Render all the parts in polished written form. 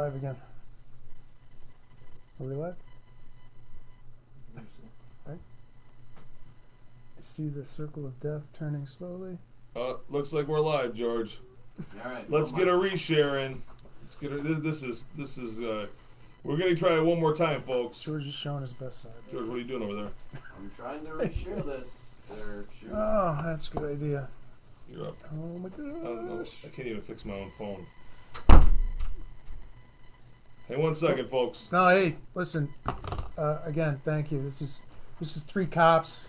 live again. Are we live? Right. I see the circle of death turning slowly. Looks like we're live, George. All right. Let's get a reshare in. Let's get this is. We're gonna try it one more time, folks. George is showing his best side. George, what are you doing over there? I'm trying to reshare this. Oh, that's a good idea. You're up. Oh my I don't know. gosh. I can't even fix my own phone. Hey, 1 second, folks. No, hey, listen. Again, thank you. This is three cops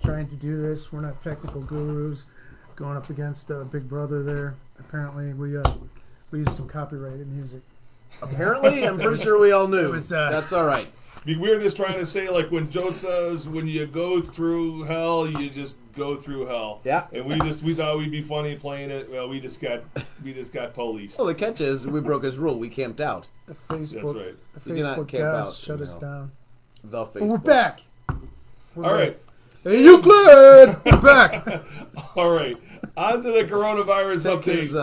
trying to do this. We're not technical gurus. Going up against Big Brother there. Apparently, we used some copyrighted music. Apparently, I'm pretty sure we all knew. It was, That's all right. We were just trying to say, like when Joe says, when you go through hell, you just go through hell. Yeah. And we thought we'd be funny playing it. Well, we just got policed. Well, the catch is we broke his rule. We camped out. The Facebook, That's right. the You cannot Facebook camp guys out, shut you us know. down. The Facebook. But we're back. We're All back. right. Hey, Euclid! We're back. All right. On to the coronavirus Take update. his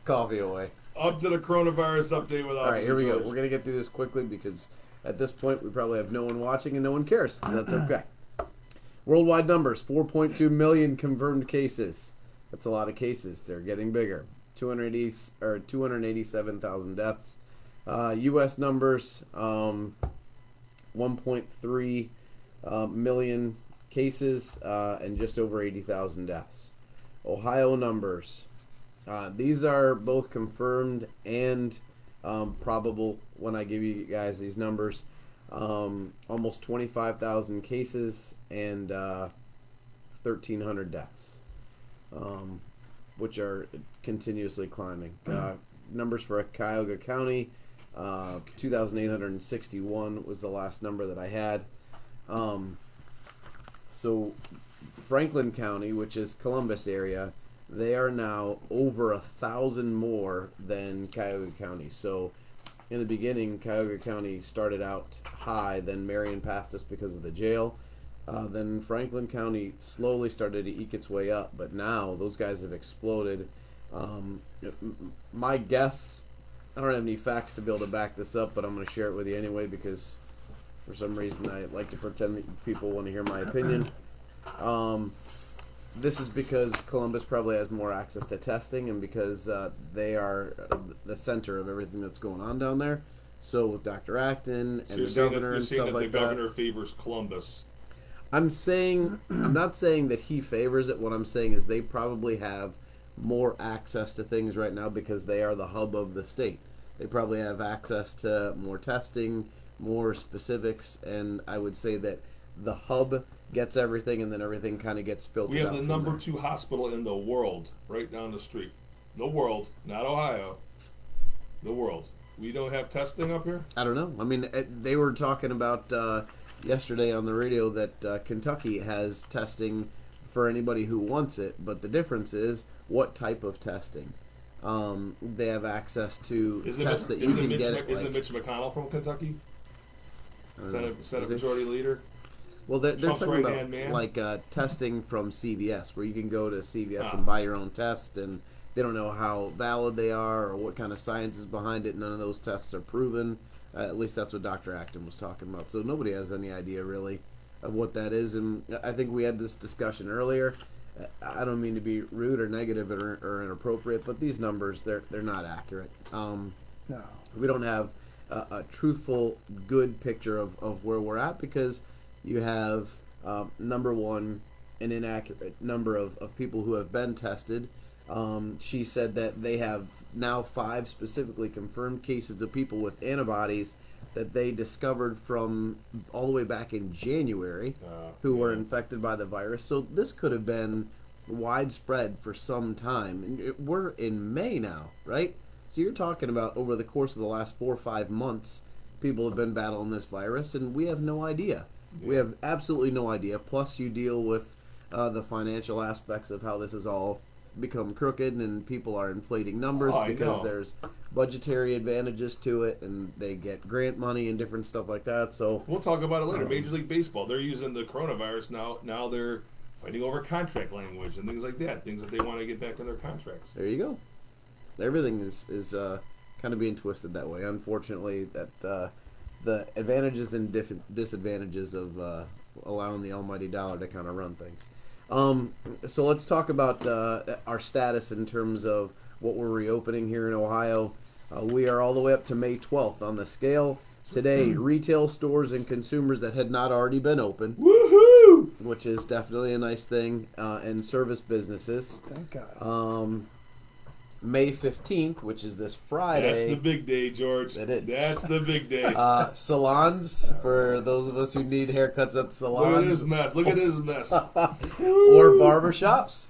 coffee away. Up to the coronavirus update with All right, here we go. George. We're going to get through this quickly because at this point we probably have no one watching and no one cares. That's okay. Worldwide numbers, 4.2 million confirmed cases. That's a lot of cases. They're getting bigger. 287,000 deaths. U.S. numbers, 1.3 million cases and just over 80,000 deaths. Ohio numbers. These are both confirmed and probable when I give you guys these numbers. Almost 25,000 cases and 1,300 deaths, which are continuously climbing. Numbers for Cuyahoga County, 2,861 was the last number that I had. So Franklin County, which is Columbus area, they are now over 1,000 more than Cuyahoga County. So in the beginning, Cuyahoga County started out high, then Marion passed us because of the jail. Then Franklin County slowly started to eke its way up, but now those guys have exploded. My guess, I don't have any facts to be able to back this up, but I'm going to share it with you anyway because for some reason I like to pretend that people want to hear my opinion. This is because Columbus probably has more access to testing and because they are the center of everything that's going on down there. So with Dr. Acton and the governor and stuff like that. The governor favors Columbus. I'm not saying that he favors it. What I'm saying is they probably have more access to things right now because they are the hub of the state. They probably have access to more testing, more specifics, and I would say that the hub gets everything, and then everything kind of gets filtered out. We have the number 2 hospital in the world right down the street. The world, not Ohio. The world. We don't have testing up here? I don't know. I mean, they were talking about yesterday on the radio that Kentucky has testing for anybody who wants it, but the difference is what type of testing. They have access to tests that you can get. Isn't Mitch McConnell from Kentucky? Senate Majority Leader? Well, they're Trump's talking about right-hand man? like testing from CVS, where you can go to CVS Ah. and buy your own test, and they don't know how valid they are or what kind of science is behind it. None of those tests are proven. At least that's what Dr. Acton was talking about. So nobody has any idea really of what that is. And I think we had this discussion earlier. I don't mean to be rude or negative or inappropriate, but these numbers, they're not accurate. No. We don't have a truthful, good picture of where we're at because you have, number one, an inaccurate number of people who have been tested. She said that they have now 5 specifically confirmed cases of people with antibodies that they discovered from all the way back in January who were infected by the virus. So this could have been widespread for some time. And we're in May now, right? So you're talking about over the course of the last 4 or 5 months, people have been battling this virus, and we have no idea. Yeah. We have absolutely no idea. Plus, you deal with the financial aspects of how this has all become crooked, and people are inflating numbers because there's budgetary advantages to it, and they get grant money and different stuff like that. So we'll talk about it later. Major League Baseball, they're using the coronavirus now. Now they're fighting over contract language and things like that. Things that they want to get back in their contracts. There you go. Everything is kind of being twisted that way. Unfortunately, that the advantages and disadvantages of allowing the almighty dollar to kind of run things. So let's talk about our status in terms of what we're reopening here in Ohio. We are all the way up to May 12th on the scale. Today, retail stores and consumers that had not already been open, Woohoo! which is definitely a nice thing, and service businesses. Thank God. May 15th, which is this Friday. That's the big day, George. It is. That's the big day. Salons, for those of us who need haircuts at the Look at salon. his mess. Look at his mess. Or barbershops.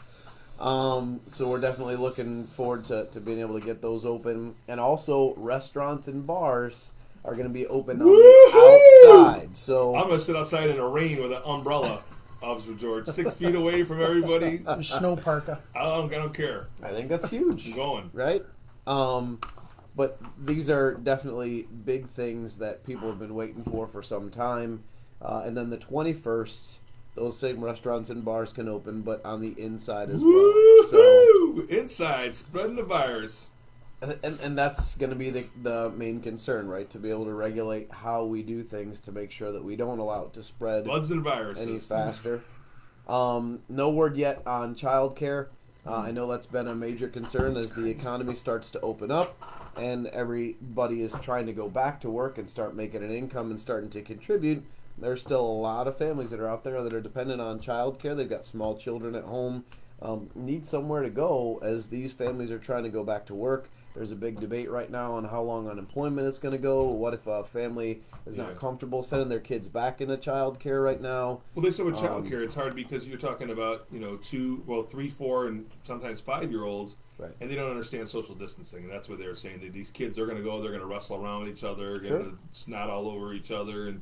So we're definitely looking forward to being able to get those open. And also, restaurants and bars are going to be open on the outside. So I'm going to sit outside in the rain with an umbrella, Officer George. 6 feet away from everybody. Your snow parka. I don't care. I think that's huge. I'm going. Right? But these are definitely big things that people have been waiting for some time. And then the 21st, those same restaurants and bars can open, but on the inside as well. So, Woo-hoo! Inside, spreading the virus. and that's going to be the main concern, right? To be able to regulate how we do things to make sure that we don't allow it to spread Bloods and viruses. any faster. No word yet on childcare. I know that's been a major concern as the economy starts to open up and everybody is trying to go back to work and start making an income and starting to contribute. There's still a lot of families that are out there that are dependent on childcare. They've got small children at home, need somewhere to go as these families are trying to go back to work. There's a big debate right now on how long unemployment is going to go. What if a family is not comfortable sending their kids back into childcare right now? Well, they said with childcare, it's hard because you're talking about 3, 4, and sometimes 5-year-olds, Right. and they don't understand social distancing, and that's what they were saying. That these kids are going to go, they're going to wrestle around with each other, Sure. going to snot all over each other, and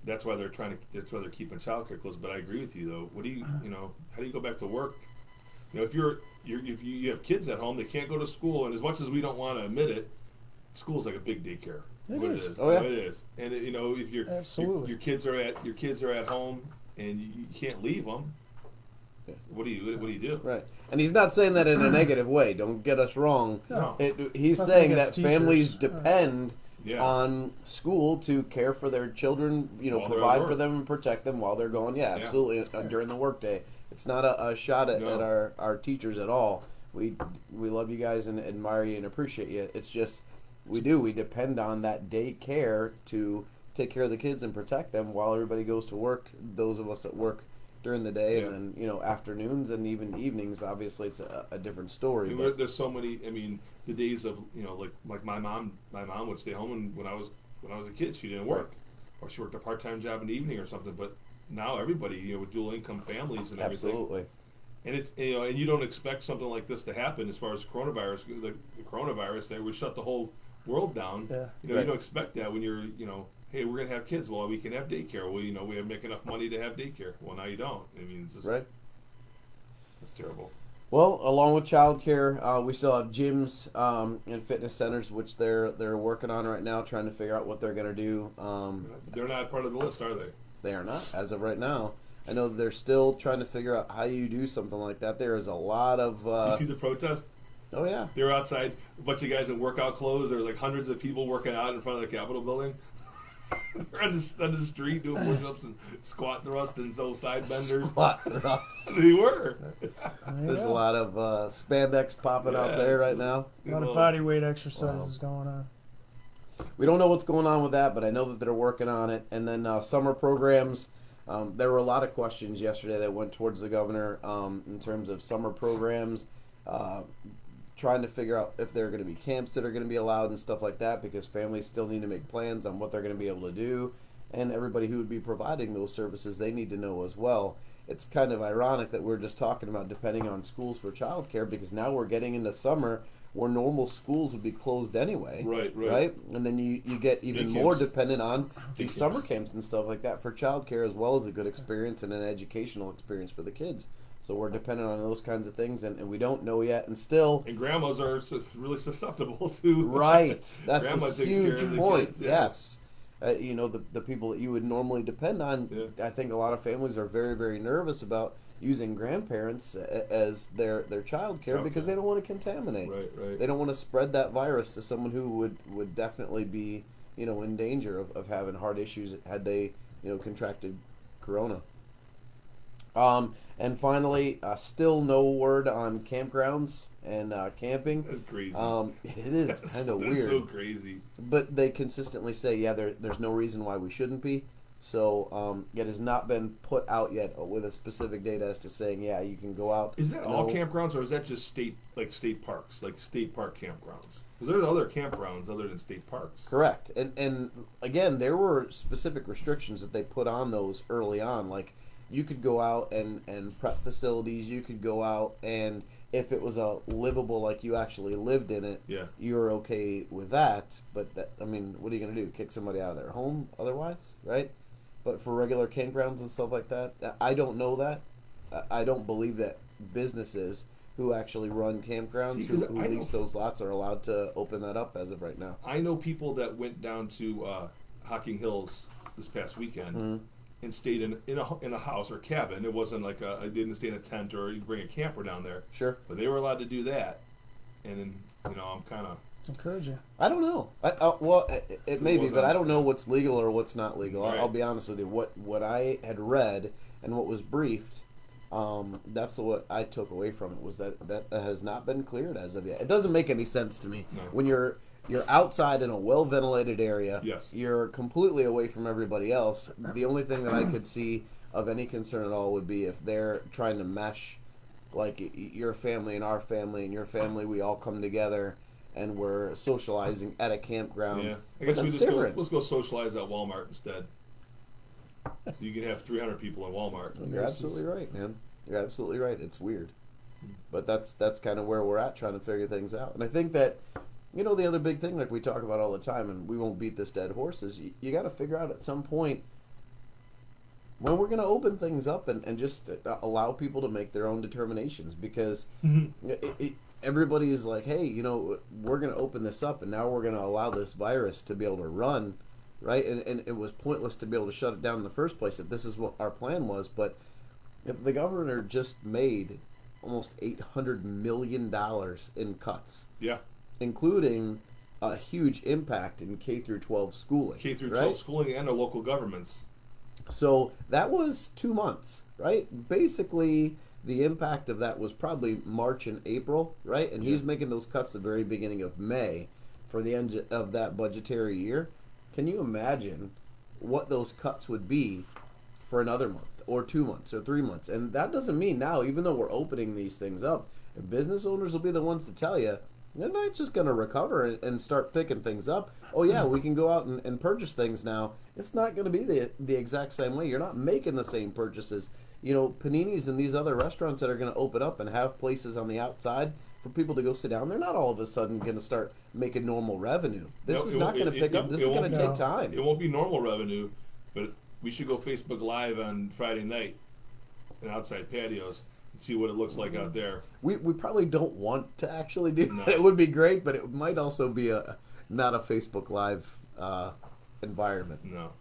that's why they're keeping childcare closed. But I agree with you though. What do you how do you go back to work? If you have kids at home, they can't go to school, and as much as we don't want to admit it, school's like a big daycare. It What is. Oh, yeah. It is. And if Absolutely. your kids are at home and you can't leave them, Yes. what do you do? Right. And he's not saying that in a negative way. Don't get us wrong. No. He's Nothing saying against that families teachers. depend Yeah. on school to care for their children, While they're at provide for work. them and protect them while they're going. Yeah, Yeah. absolutely. During the workday. It's not a shot at our teachers at all. We love you guys and admire you and appreciate you. It's just we depend on that daycare to take care of the kids and protect them while everybody goes to work. Those of us that work during the day and then afternoons and even evenings, obviously it's a different story. But There's so many. I mean, the days of like my mom would stay home, and when I was a kid, she didn't work, or she worked a part-time job in the evening or something. But now everybody, with dual income families and everything, absolutely. and it's and you don't expect something like this to happen as far as coronavirus. The coronavirus, they would shut the whole world down. Yeah. You don't expect that when you're hey, we're gonna have kids. Well, we can have daycare. Well, we have make enough money to have daycare. Well, now you don't. I mean, it's just, Right. That's terrible. Well, along with childcare, we still have gyms and fitness centers, which they're working on right now, trying to figure out what they're going to do. They're not part of the list, are they? They are not, as of right now. I know they're still trying to figure out how you do something like that. There is a lot of... You see the protest? oh, yeah. They were outside, a bunch of guys in workout clothes. There were like hundreds of people working out in front of the Capitol building. They're on the street doing push-ups and squat thrusts and so side benders. Squat thrust. They were. There's a lot of spandex popping out there right now. A lot of body weight exercises going on. We don't know what's going on with that, but I know that they're working on it. And then summer programs. There were a lot of questions yesterday that went towards the governor in terms of summer programs, trying to figure out if there are going to be camps that are going to be allowed and stuff like that, because families still need to make plans on what they're going to be able to do. And everybody who would be providing those services, they need to know as well. It's kind of ironic that we're just talking about depending on schools for childcare, because now we're getting into summer where normal schools would be closed anyway. Right. And then you get even Big more camps. dependent on these summer camps and stuff like that for childcare, as well as a good experience and an educational experience for the kids. So we're dependent on those kinds of things, and we don't know yet. And still, And grandmas are really susceptible to. right, that's Grandma a takes care huge of the point. kids, Yes. The people that you would normally depend on, Yeah. I think a lot of families are very, very nervous about using grandparents as their child care because they don't want to contaminate. Right. They don't want to spread that virus to someone who would definitely be, in danger of having heart issues had they, contracted corona. And finally, still no word on campgrounds and camping. That's crazy. It is kind of weird. That's so crazy. But they consistently say, there's no reason why we shouldn't be. So it has not been put out yet with a specific date as to saying, you can go out. Is that all campgrounds, or is that just state parks, like state park campgrounds? Because there's other campgrounds other than state parks. Correct. And again, there were specific restrictions that they put on those early on. Like, you could go out and prep facilities. You could go out and if it was a livable, like you actually lived in it, you're okay with that. But what are you going to do? Kick somebody out of their home otherwise, right? But for regular campgrounds and stuff like that, I don't know that. I don't believe that businesses who actually run campgrounds, who lease those lots, are allowed to open that up as of right now. I know people that went down to Hocking Hills this past weekend and stayed in a house or cabin. It wasn't like they didn't stay in a tent or you bring a camper down there. Sure. But they were allowed to do that. And then, I'm kind of... encouraging. I don't know. It may be, but I don't know what's legal or what's not legal. Right. I'll be honest with you. What I had read and what was briefed, that's what I took away from it, was that has not been cleared as of yet. It doesn't make any sense to me. No. When you're outside in a well-ventilated area, yes, you're completely away from everybody else. The only thing that I could see of any concern at all would be if they're trying to mesh, like your family and our family and your family, we all come together and we're socializing at a campground. Yeah, I guess let's go socialize at Walmart instead. So you can have 300 people in Walmart. You're absolutely right, man. You're absolutely right. It's weird, but that's kind of where we're at, trying to figure things out. And I think that, the other big thing, like we talk about all the time, and we won't beat this dead horse, is you got to figure out at some point when we're going to open things up and just allow people to make their own determinations, because everybody is like, hey, we're going to open this up, and now we're going to allow this virus to be able to run, right? And it was pointless to be able to shut it down in the first place if this is what our plan was. But the governor just made almost $800 million in cuts. Yeah. Including a huge impact in K through 12 schooling. K through 12 schooling and our local governments. So that was 2 months, right? Basically, the impact of that was probably March and April, right? And he's making those cuts the very beginning of May for the end of that budgetary year. Can you imagine what those cuts would be for another month or 2 months or 3 months? And that doesn't mean now, even though we're opening these things up, business owners will be the ones to tell you, they're not just going to recover and start picking things up. Oh, yeah, we can go out and purchase things now. It's not going to be the exact same way. You're not making the same purchases. Paninis and these other restaurants that are going to open up and have places on the outside for people to go sit down, they're not all of a sudden going to start making normal revenue. This is not going to pick up. This is going to take time. It won't be normal revenue, but we should go Facebook Live on Friday night and outside patios. See what it looks like out there. We probably don't want to actually do that. It would be great, but it might also be not a Facebook Live environment. No.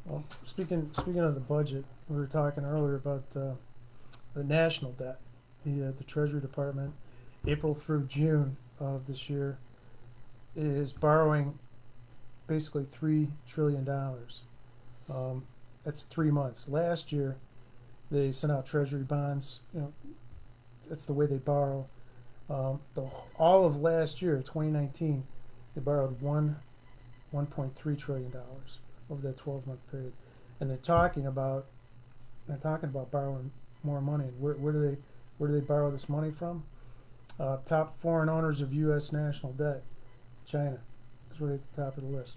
Well, speaking of the budget, we were talking earlier about the national debt. The Treasury Department, April through June of this year, is borrowing basically $3 trillion. That's 3 months. Last year, they sent out Treasury bonds. That's the way they borrow. All of last year, 2019, they borrowed $1.3 trillion over that 12-month period, and they're talking about borrowing more money. Where do they borrow this money from? Top foreign owners of U.S. national debt, China is right at the top of the list.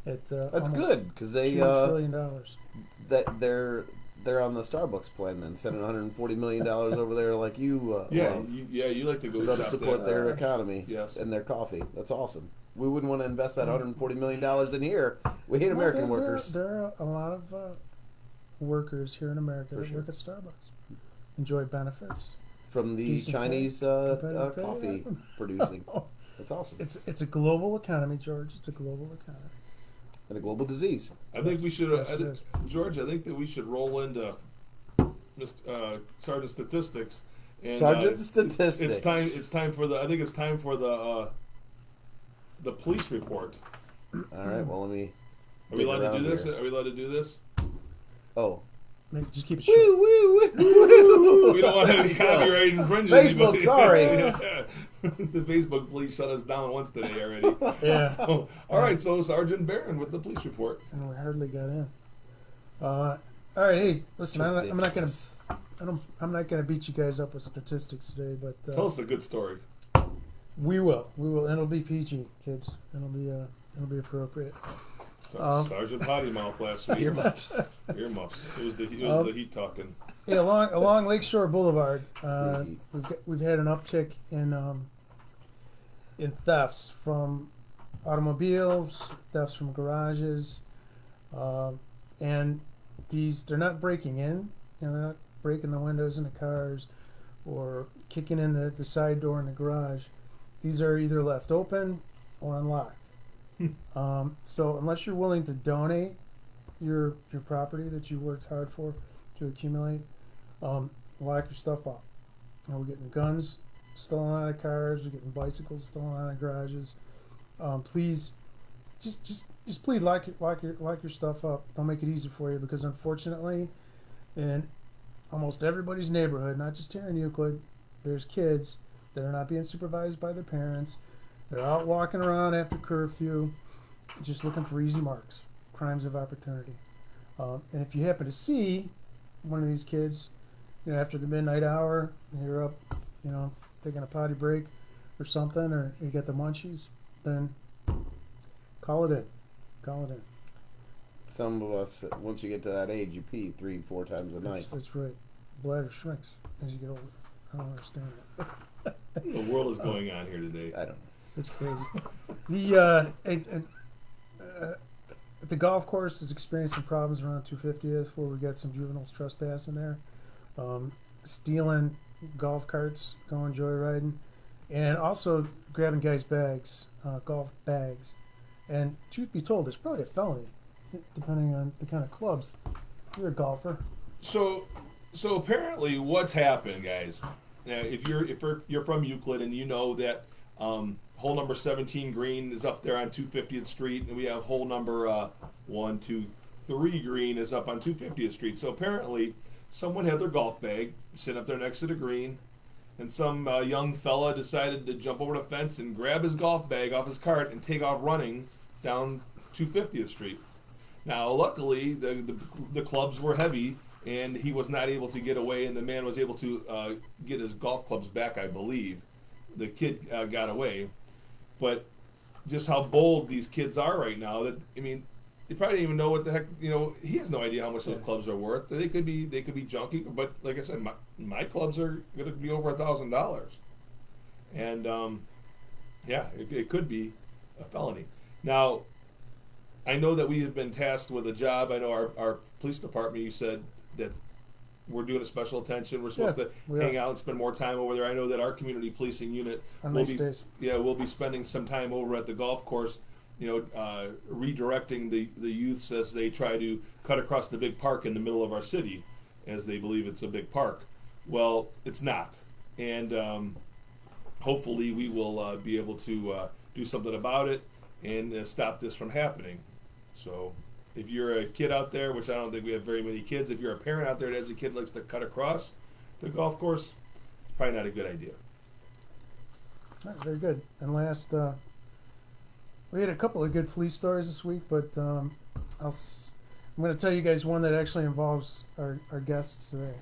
That's good because they $2 trillion. They're on the Starbucks plan then, sending $140 million over there like you love. You like to go to support their economy yes. and their coffee. That's awesome. We wouldn't want to invest that $140 million in here. We hate American workers. There are a lot of workers here in America that work at Starbucks. Enjoy benefits. From the Chinese coffee producing. That's awesome. It's a global economy, George. It's a global economy. And a global disease. I think we should, George. I think that we should roll into Sergeant Statistics. And, Sergeant Statistics. It's time for the. I think it's time for the police report. All right. Well, let me. Are we allowed to do this? Here. Are we allowed to do this? Oh. Just keep it short. We don't want any copyright infringement. Facebook, sorry. The Facebook police shut us down once today already. Yeah. So, all right. So Sergeant Barron with the police report. And we hardly got in. All right. Hey, listen. I'm not gonna beat you guys up with statistics today, but Tell us a good story. we will, and it'll be PG, kids. It'll be appropriate. Sergeant Potty Mouth last week. Earmuffs. Earmuffs. It was the heat talking. Yeah, along Lakeshore Boulevard, we've had an uptick in thefts from automobiles, thefts from garages, and they're not breaking in. They're not breaking the windows in the cars or kicking in the side door in the garage. These are either left open or unlocked. So unless you're willing to donate your property that you worked hard for to accumulate, lock your stuff up. We're getting guns stolen out of cars. We're getting bicycles stolen out of garages. Please, just please lock your stuff up. Don't make it easy for you, because unfortunately, in almost everybody's neighborhood, not just here in Euclid, there's kids that are not being supervised by their parents. They're out walking around after curfew, just looking for easy marks, crimes of opportunity. And if you happen to see one of these kids, after the midnight hour, you're up, taking a potty break or something, or you get the munchies, then call it in. Some of us, once you get to that age, you pee 3-4 times a night. That's right. Bladder shrinks as you get older. I don't understand that. The world is going on here today. I don't know. It's crazy. The golf course is experiencing problems around 250th, where we got some juveniles trespassing there, stealing golf carts, going joyriding, and also grabbing guys' bags, golf bags. And truth be told, it's probably a felony, depending on the kind of clubs. You're a golfer. So apparently, what's happened, guys? Now, if you're from Euclid and you know that hole number 17 green is up there on 250th Street, and we have hole number 1, 2, 3 green is up on 250th Street. So apparently, someone had their golf bag sitting up there next to the green, and some young fella decided to jump over the fence and grab his golf bag off his cart and take off running down 250th Street. Now, luckily, the clubs were heavy, and he was not able to get away, and the man was able to get his golf clubs back, I believe. The kid got away. But just how bold these kids are right now, they probably don't even know what the heck, he has no idea how much those clubs are worth. They could be junky, but like I said, my clubs are going to be over $1,000. And, it could be a felony. Now, I know that we have been tasked with a job. I know our police department, you said that we're doing a special attention. We're supposed to hang out and spend more time over there. I know that our community policing unit will be spending some time over at the golf course, redirecting the youths as they try to cut across the big park in the middle of our city, as they believe it's a big park. Well, it's not. And hopefully we will be able to do something about it and stop this from happening. So if you're a kid out there, which I don't think we have very many kids, if you're a parent out there that has a kid that likes to cut across the golf course, probably not a good idea. All right, very good. And last, we had a couple of good police stories this week, but I'm going to tell you guys one that actually involves our guests today.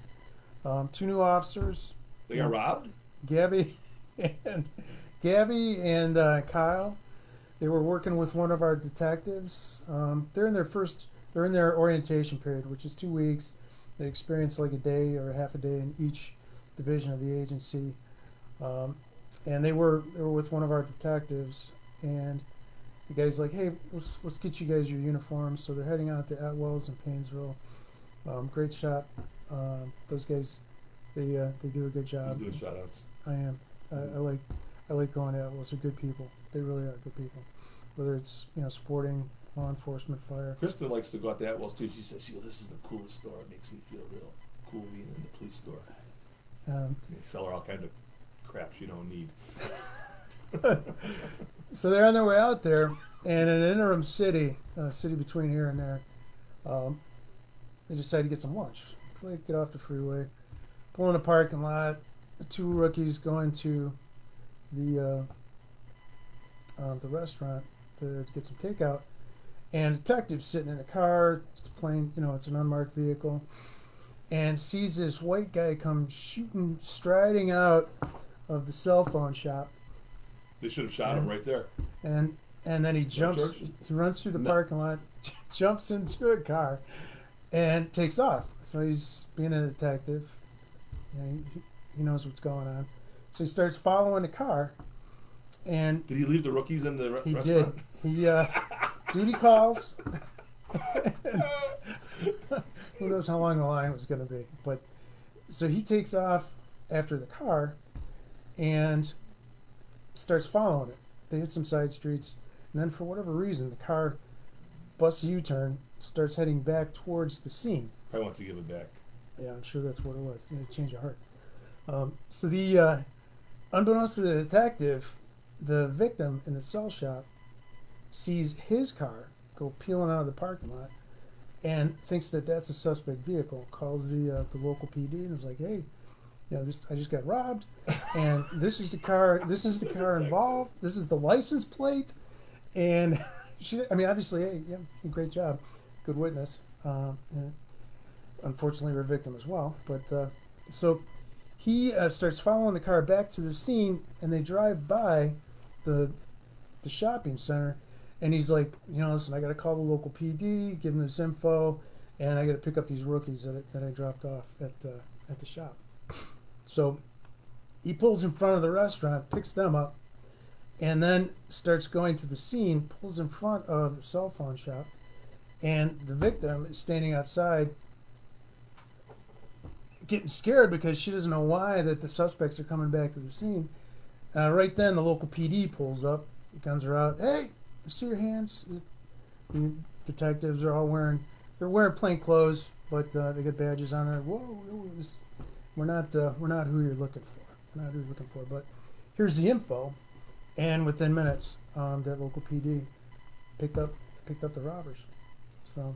2 new officers. They got robbed? Gabby and Kyle. They were working with one of our detectives. They're in their orientation period, which is 2 weeks. They experience like a day or a half a day in each division of the agency. And they were with one of our detectives, and the guy's like, "Hey, let's get you guys your uniforms." So they're heading out to Atwell's in Painesville. Great shop. Those guys, they do a good job. He's doing shout outs. I am. I like going to Atwell's. They're good people. They really are good people. Whether it's sporting, law enforcement, fire. Kristen likes to go out to Atwell's too. She says, "This is the coolest store. It makes me feel real cool being in the police store. Um, They sell her all kinds of crap she don't need. so they're on their way out there, and in an interim city, city between here and there, they decide to get some lunch. So they get off the freeway, pull in a parking lot. The two rookies go into the restaurant to get some takeout, and a detective's sitting in a car. It's plain, it's an unmarked vehicle, and sees this white guy come striding out of the cell phone shop. They should have shot him right there. And then he jumps. George? He runs through the parking lot, jumps into a car, and takes off. So he's being a detective. He knows what's going on. So he starts following the car, and Did he leave the rookies in the he restaurant? did. He duty calls. Who knows how long the line was going to be? But so he takes off after the car, and starts following it. They hit some side streets, and then for whatever reason, the car busts a U-turn, starts heading back towards the scene. Probably wants to give it back. Yeah, I'm sure that's what it was. Change of heart. So the unbeknownst to the detective, the victim in the cell shop sees his car go peeling out of the parking lot, and thinks that that's a suspect vehicle. Calls the local PD and is like, "Hey, I just got robbed, and this is the car. This is the car involved. This is the license plate." And obviously, hey, yeah, great job, good witness. And unfortunately, we're a victim as well. But so he starts following the car back to the scene, and they drive by the shopping center, and he's like, listen, I got to call the local PD, give them this info, and I got to pick up these rookies that I dropped off at the shop. So he pulls in front of the restaurant, picks them up, and then starts going to the scene, pulls in front of the cell phone shop, and the victim is standing outside getting scared because she doesn't know why that the suspects are coming back to the scene. Right then, the local PD pulls up, the guns are out. "Hey, I see your hands." The detectives are all wearing plain clothes, but they got badges on there. Whoa, we're not who you're looking for. We're not who you're looking for. But here's the info, and within minutes, that local PD picked up the robbers. So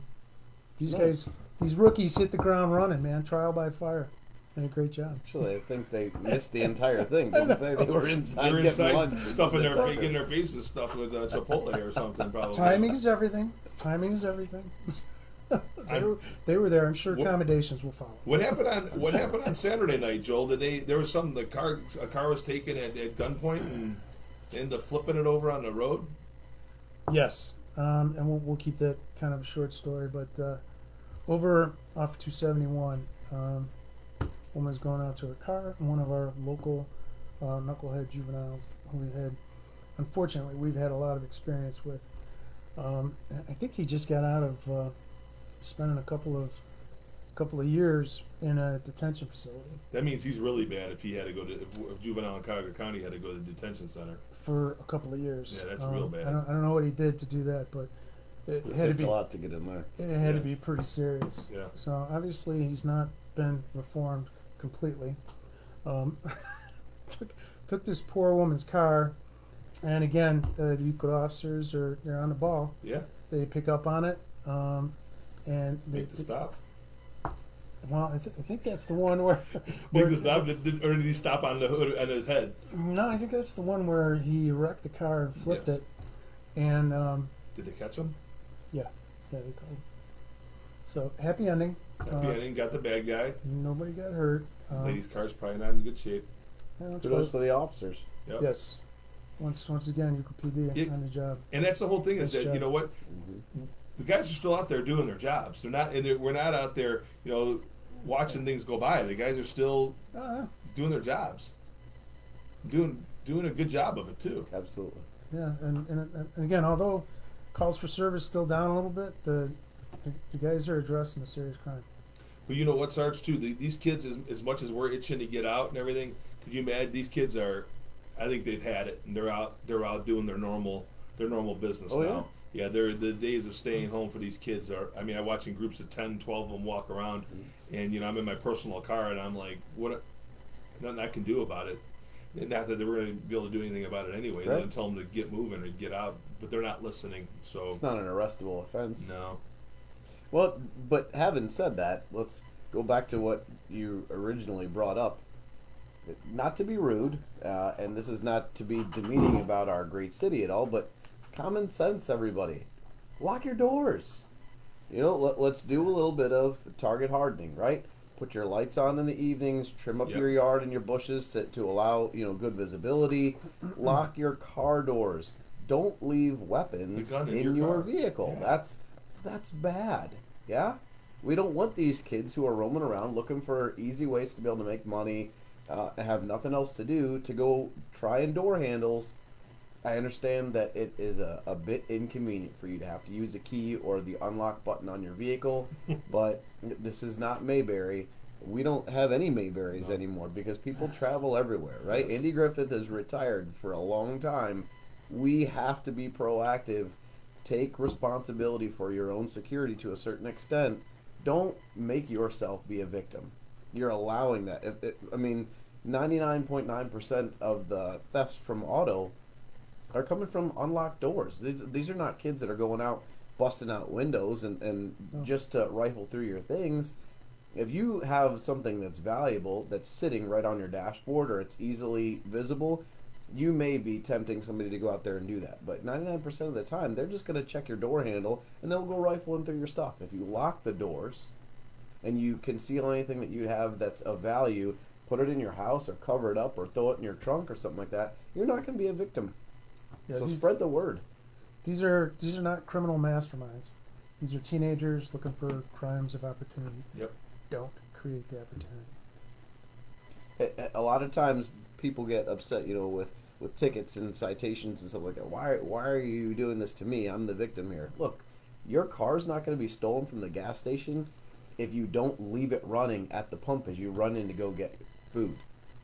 these guys, these rookies, hit the ground running, man. Trial by fire. Did a great job. Actually, I think they missed the entire thing, didn't they? They were inside getting lunch. Stuffing getting their faces stuffed with Chipotle or something, probably. Timing is everything. They were there. I'm sure accommodations will follow. What happened on Saturday night, Joel? There was a car was taken at gunpoint and they ended up flipping it over on the road? Yes. And we'll keep that kind of a short story, but over off 271, woman's going out to her car, and one of our local knucklehead juveniles who unfortunately we've had a lot of experience with. I think he just got out of spending a couple of years in a detention facility. That means he's really bad if juvenile in Cuyahoga County had to go to the detention center For a couple of years. Yeah, that's real bad. I don't know what he did to do that, but it had takes to be a lot to get in there. It had to be pretty serious. Yeah. So obviously he's not been reformed completely. Took this poor woman's car, and again, the Euclid officers they're on the ball. Yeah. They pick up on it, and Make the stop. Well, I think that's the one where. Make the stop, or did he stop on the hood and his head? No, I think that's the one where he wrecked the car and flipped Yes. it, and Did they catch him? yeah, they called. So happy ending. Happy ending, got the bad guy. Nobody got hurt. Lady's car's probably not in good shape. Yeah, that's Kudos what- to the officers. Yep. Yes. Once again, you could PD on the job. And that's the whole thing is Nice that, job. you know what? The guys are still out there doing their jobs. We're not out there, watching things go by. The guys are still doing their jobs. Doing a good job of it, too. Absolutely. Yeah, and again, although calls for service still down a little bit, the guys are addressing the serious crime. But you know what, Sarge, too? These kids, as much as we're itching to get out and everything, could you imagine? These kids I think they've had it, and they're out doing their normal their normal business Oh, now. Yeah, they're the days of staying home for these kids are. I mean, I watch in groups of 10, 12 of them walk around, and I'm in my personal car, and I'm like, what? Nothing I can do about it. And not that they were going to be able to do anything about it anyway. Right. They'll tell them to get moving or get out, but they're not listening. So It's not an arrestable offense. no. Well, but having said that, let's go back to what you originally brought up. Not to be rude, and this is not to be demeaning about our great city at all, but common sense, everybody. Lock your doors. Let's do a little bit of target hardening, right? Put your lights on in the evenings, trim up Yep. your yard and your bushes to allow, good visibility. Lock your car doors. Don't leave weapons The gun in in your your car. vehicle. Yeah. That's bad. Yeah? We don't want these kids who are roaming around looking for easy ways to be able to make money, have nothing else to do, to go try and door handles. I understand that it is a bit inconvenient for you to have to use a key or the unlock button on your vehicle, but this is not Mayberry. We don't have any Mayberries anymore because people travel everywhere, right? Yes. Andy Griffith is retired for a long time. We have to be proactive. Take responsibility for your own security to a certain extent. Don't make yourself be a victim. You're allowing that. 99.9% of the thefts from auto are coming from unlocked doors. These are not kids that are going out, busting out windows and just to rifle through your things. If you have something that's valuable that's sitting right on your dashboard or it's easily visible, you may be tempting somebody to go out there and do that. But 99% of the time, they're just going to check your door handle and they'll go rifling through your stuff. If you lock the doors and you conceal anything that you have that's of value, put it in your house or cover it up or throw it in your trunk or something like that, you're not going to be a victim. Yeah, So these- spread the word. These are not criminal masterminds. These are teenagers looking for crimes of opportunity. Yep. Don't create the opportunity. A lot of times people get upset, with tickets and citations and stuff like that. Why are you doing this to me? I'm the victim here. Look, your car's not going to be stolen from the gas station if you don't leave it running at the pump as you run in to go get food.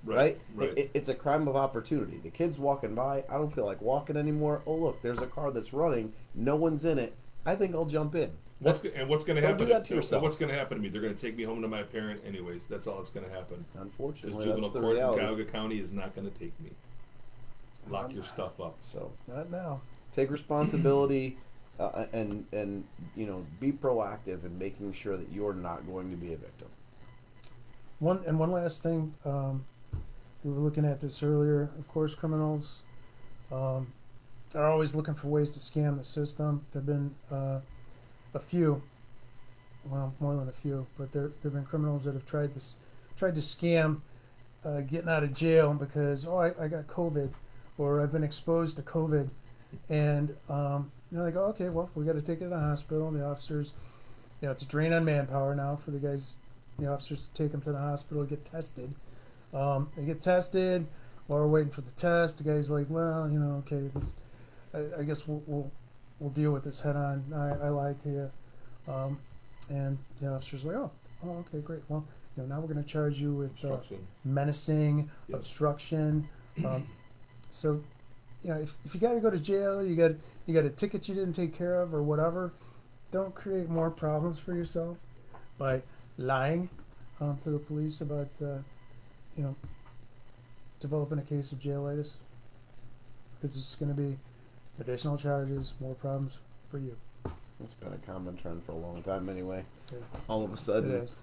Right? It's a crime of opportunity. The kid's walking by. I don't feel like walking anymore. Oh, look, there's a car that's running. No one's in it. I think I'll jump in. What's going to Don't happen? do that to yourself. What's going to happen to me? They're going to take me home to my parent anyways. That's all that's going to happen. Unfortunately, Because juvenile that's the court in reality. Cuyahoga County is not going to take me. Lock your stuff up. So Not now. take responsibility and be proactive in making sure that you're not going to be a victim. One last thing. We were looking at this earlier. Of course, criminals are always looking for ways to scam the system. There've been a few, well, more than a few, but there've been criminals that have tried to scam getting out of jail because I got COVID or I've been exposed to COVID, and they're like, oh, okay, well, we got to take it to the hospital. And the officers, it's a drain on manpower now for the officers to take them to the hospital, get tested. They get tested while we're waiting for the test. The guy's like, well, okay, I guess we'll deal with this head on. I lied to you. And the officer's like, oh, okay, great. Well, now we're going to charge you with Obstruction. menacing, Yes. obstruction. So, if you got to go to jail, you got a ticket you didn't take care of or whatever, don't create more problems for yourself by lying to the police about developing a case of jailitis, because it's going to be additional charges, more problems for you. It's been a common trend for a long time anyway. Yeah. All of a It sudden, is.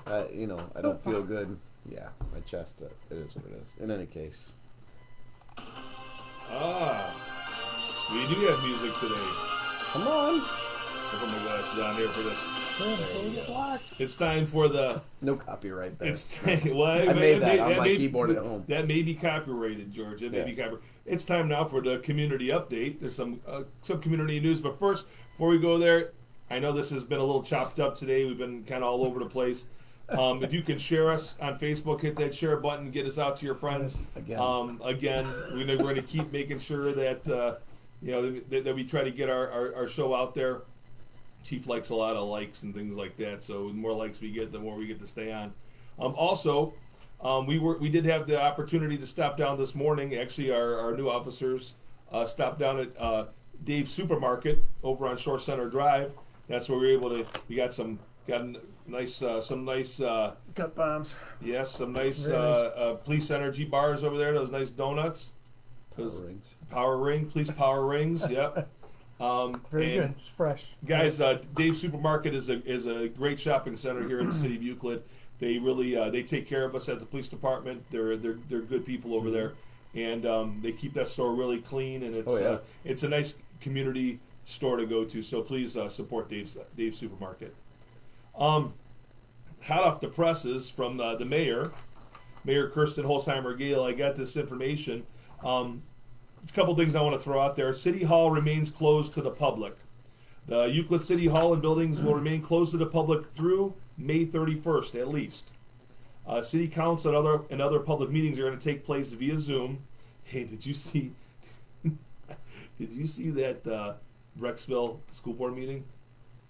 I don't feel good. Yeah, my chest, it is what it is. In any case. We do have music today. Come on! I'll put my glasses on here for this. Yeah, before we get blocked. It's time for the. No copyright there. I made that on my keyboard at home. That may be copyrighted, George. It may be copyrighted. It's time now for the community update. There's some community news, but first, before we go there, I know this has been a little chopped up today. We've been kind of all over the place. If you can share us on Facebook, hit that share button, get us out to your friends. Again. We're going to keep making sure that that we try to get our show out there. Chief likes a lot of likes and things like that, so the more likes we get, the more we get to stay on. We did have the opportunity to stop down this morning. Actually, our new officers stopped down at Dave's Supermarket over on Shore Center Drive. That's where we got some nice Gut bombs. yes, some nice Very nice. police energy bars over there. Those nice donuts. Those Rings. police power rings. Yep. Very and good. It's fresh. Guys, Dave's Supermarket is a great shopping center here in the city of Euclid. They really they take care of us at the police department. They're good people over there, and they keep that store really clean. And it's a nice community store to go to. So please support Dave's Supermarket. Hot off the presses from the Mayor Kirsten Holzheimer Gale. I got this information. A couple things I want to throw out there. City Hall remains closed to the public. The Euclid City Hall and buildings will remain closed to the public through May 31st at least. City Council and other public meetings are going to take place via Zoom. Hey, did you see that Brecksville school board meeting?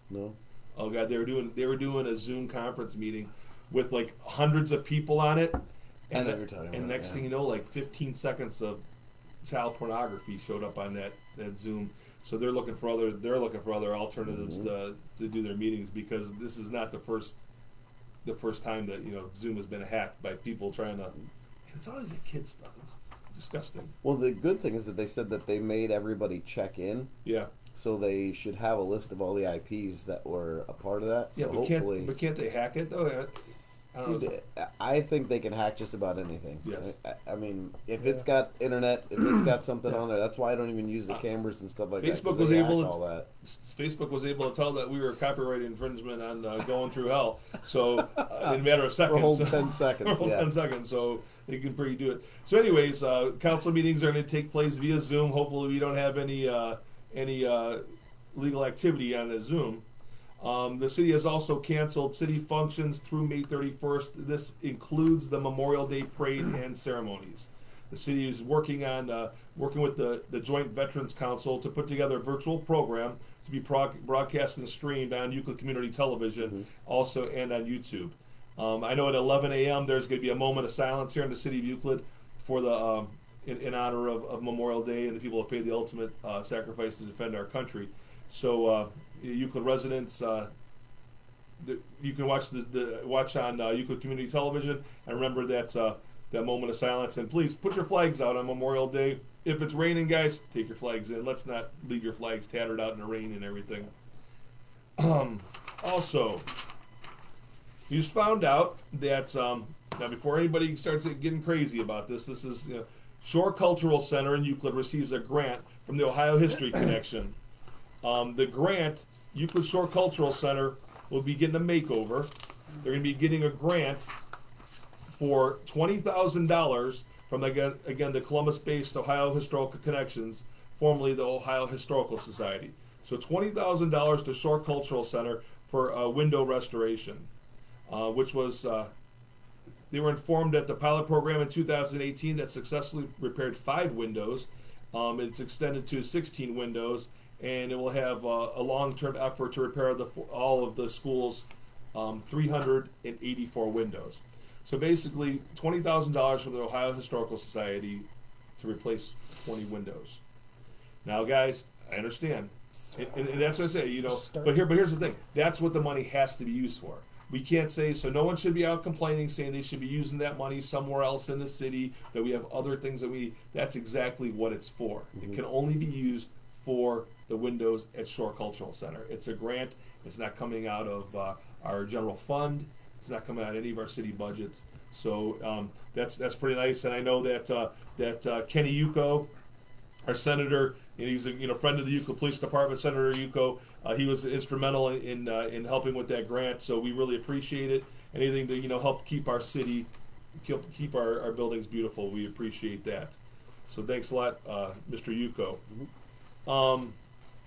No. Oh God, they were doing a Zoom conference meeting with like hundreds of people on it. I know what you're talking about. And next thing you know, like 15 seconds of child pornography showed up on that Zoom. So they're looking for other alternatives to do their meetings, because this is not the first time that Zoom has been hacked by people trying to. And it's always the kid stuff. It's disgusting. Well, the good thing is that they said that they made everybody check in. Yeah. So they should have a list of all the IPs that were a part of that. So hopefully, can't they hack it though? I don't know. I think they can hack just about anything. Yes. I mean, if it's got internet, if it's got something on there, that's why I don't even use the cameras and stuff like Facebook that. was able to all that. Facebook was able to tell that we were copyright infringement on Going Through Hell. So in a matter of seconds. For a whole 10 seconds. For a whole 10 seconds. So they can pretty do it. So anyways, council meetings are going to take place via Zoom. Hopefully we don't have any legal activity on the Zoom. The city has also canceled city functions through May 31st. This includes the Memorial Day parade and ceremonies. The city is working with the Joint Veterans Council to put together a virtual program to be broadcast and streamed on Euclid Community Television, also and on YouTube. I know at 11 a.m. there's going to be a moment of silence here in the city of Euclid for the in honor of Memorial Day and the people who paid the ultimate sacrifice to defend our country. So Euclid residents, you can watch on Euclid Community Television, and remember that moment of silence. And please put your flags out on Memorial Day. If it's raining, guys, take your flags in. Let's not leave your flags tattered out in the rain and everything. Also, you just found out that now before anybody starts getting crazy about this is Shore Cultural Center in Euclid receives a grant from the Ohio History Connection. The grant, Euclid Shore Cultural Center will be getting a makeover. They're going to be getting a grant for $20,000 from, again, the Columbus-based Ohio Historical Connections, formerly the Ohio Historical Society. So $20,000 to Shore Cultural Center for window restoration, which was, they were informed that the pilot program in 2018 that successfully repaired 5 windows. It's extended to 16 windows, and it will have a long-term effort to repair all of the school's 384 windows. So basically, $20,000 from the Ohio Historical Society to replace 20 windows. Now, guys, I understand, and that's what I say. But here's the thing: that's what the money has to be used for. We can't say, so no one should be out complaining, saying they should be using that money somewhere else in the city, that we have other things that's exactly what it's for. It can only be used for the windows at Shore Cultural Center. It's a grant. It's not coming out of our general fund. It's not coming out of any of our city budgets. So that's pretty nice. And I know that Kenny Yuko, our senator, he's a friend of the Euclid Police Department, Senator Yuko. He was instrumental in helping with that grant. So we really appreciate it. Anything to help keep our city, keep our buildings beautiful. We appreciate that. So thanks a lot, Mr. Yuko.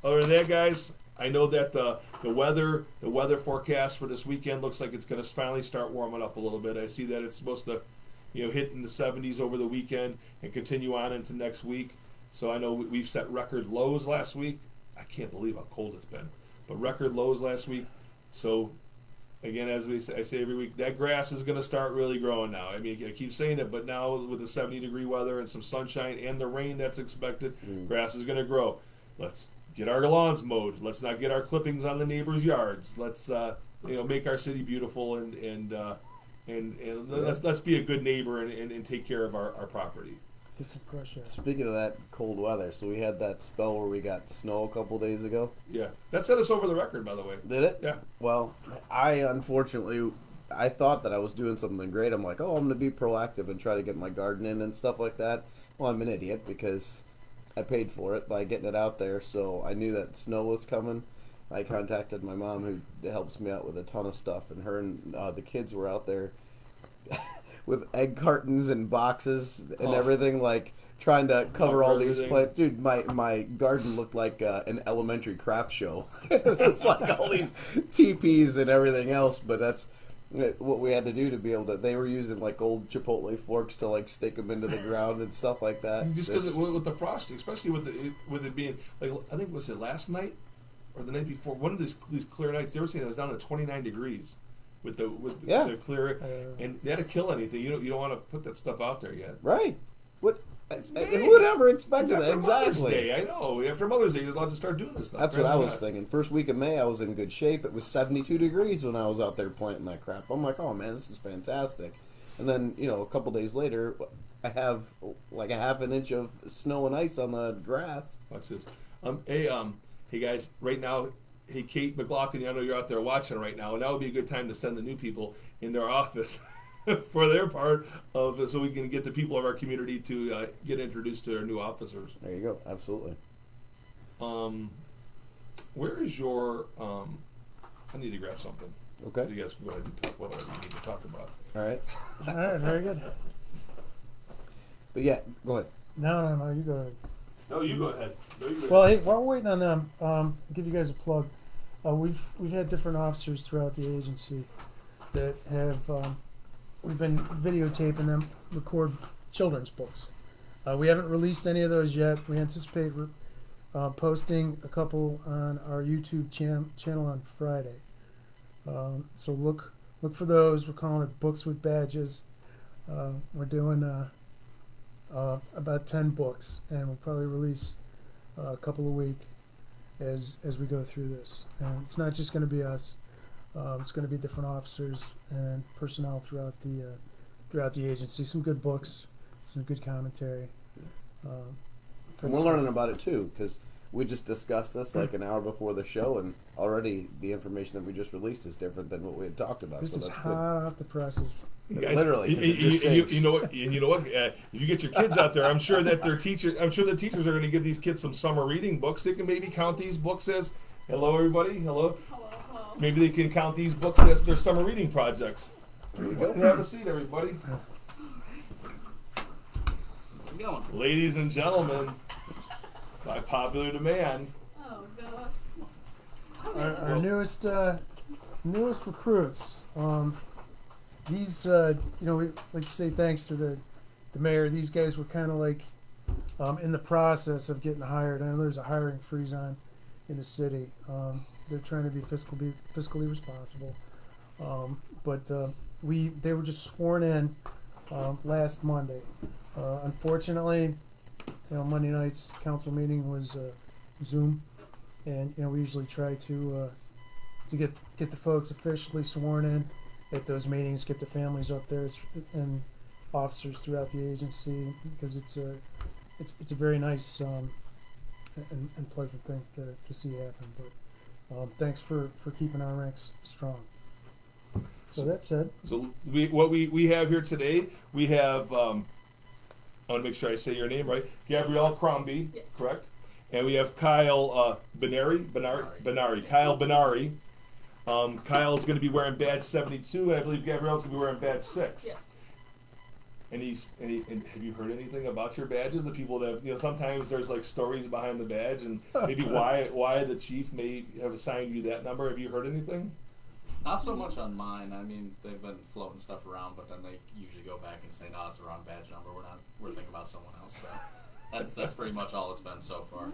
Other than that, guys, I know that the weather forecast for this weekend looks like it's going to finally start warming up a little bit. I see that it's supposed to, hit in the 70s over the weekend and continue on into next week. So I know we've set record lows last week. I can't believe how cold it's been, but record lows last week. So again, as I say every week, that grass is going to start really growing now. I mean, I keep saying it, but now with the 70-degree weather and some sunshine and the rain that's expected, grass is going to grow. let's get our lawns mowed. Let's not get our clippings on the neighbors' yards. Let's make our city beautiful and let's be a good neighbor and take care of our property. Get some fresh air. Speaking of that cold weather, so we had that spell where we got snow a couple days ago. Yeah, that set us over the record, by the way. Did it? Yeah. Well, I thought that I was doing something great. I'm like, oh, I'm going to be proactive and try to get my garden in and stuff like that. Well, I'm an idiot because I paid for it by getting it out there, so I knew that snow was coming. I contacted my mom, who helps me out with a ton of stuff, and her and the kids were out there with egg cartons and boxes and everything, like trying to cover all these plants. Dude, my garden looked like an elementary craft show. It's like all these teepees and everything else, but that's what we had to do to be able to. They were using like old Chipotle forks to like stick them into the ground and stuff like that. Just because with the frost, especially with it being like, I think was it last night or the night before, one of these clear nights, they were saying it was down to 29 degrees. With the clear, and they had to kill anything. You don't want to put that stuff out there yet. Right. What? Who would ever expected that? Exactly. Mother's Day, I know. After Mother's Day, you're allowed to start doing this stuff. That's what I was thinking. First week of May, I was in good shape. It was 72 degrees when I was out there planting that crap. I'm like, oh man, this is fantastic. And then, a couple days later, I have like a half an inch of snow and ice on the grass. Watch this. Hey guys, right now. Hey, Kate McLaughlin, I know you're out there watching right now, and that would be a good time to send the new people in their office for their part of it, so we can get the people of our community to get introduced to our new officers. There you go. Absolutely. Where is your? I need to grab something. Okay. So you guys can go ahead and talk whatever you need to talk about. All right. All right, very good. But yeah, go ahead. No, you go ahead. No, you go ahead. Well, hey, while we're waiting on them, I'll give you guys a plug. We've had different officers throughout the agency that have we've been videotaping them record children's books. We haven't released any of those yet. We anticipate posting a couple on our YouTube channel on Friday. So look for those. We're calling it Books with Badges. We're doing about 10 books, and we'll probably release a couple a week as we go through this. And it's not just going to be us. It's going to be different officers and personnel throughout the agency. Some good books, some good commentary. And we're learning about it too, because we just discussed this like an hour before the show, and already the information that we just released is different than what we had talked about. This so is that's hot off the presses. Guys, literally. You know what? If you get your kids out there, I'm sure that the teachers are going to give these kids some summer reading books. They can maybe count these books as hello, everybody. Hello. Maybe they can count these books as their summer reading projects. There you go. Have a seat, everybody. How's it going? Ladies and gentlemen, by popular demand. Oh gosh. Our newest recruits. These, we like to say thanks to the mayor. These guys were kind of like in the process of getting hired. I know there's a hiring freeze on in the city. They're trying to be fiscally responsible, but they were just sworn in last Monday. Unfortunately, Monday night's council meeting was Zoom, and we usually try to get the folks officially sworn in at those meetings, get the families up there and officers throughout the agency, because it's a very nice and pleasant thing to see happen. But thanks for keeping our ranks strong. So that said, So we have here today, we have I want to make sure I say your name right, Gabrielle Crombie, Yes. correct? And we have Kyle Benari. Kyle Benari. Kyle's going to be wearing badge 72, and I believe Gabrielle's going to be wearing badge 6. Yes. And have you heard anything about your badges? The people that sometimes there's like stories behind the badge, and maybe why the chief may have assigned you that number. Have you heard anything? Not so much on mine. I mean, they've been floating stuff around, but then they usually go back and say, "No, it's the wrong badge number. We're thinking about someone else." So that's pretty much all it's been so far.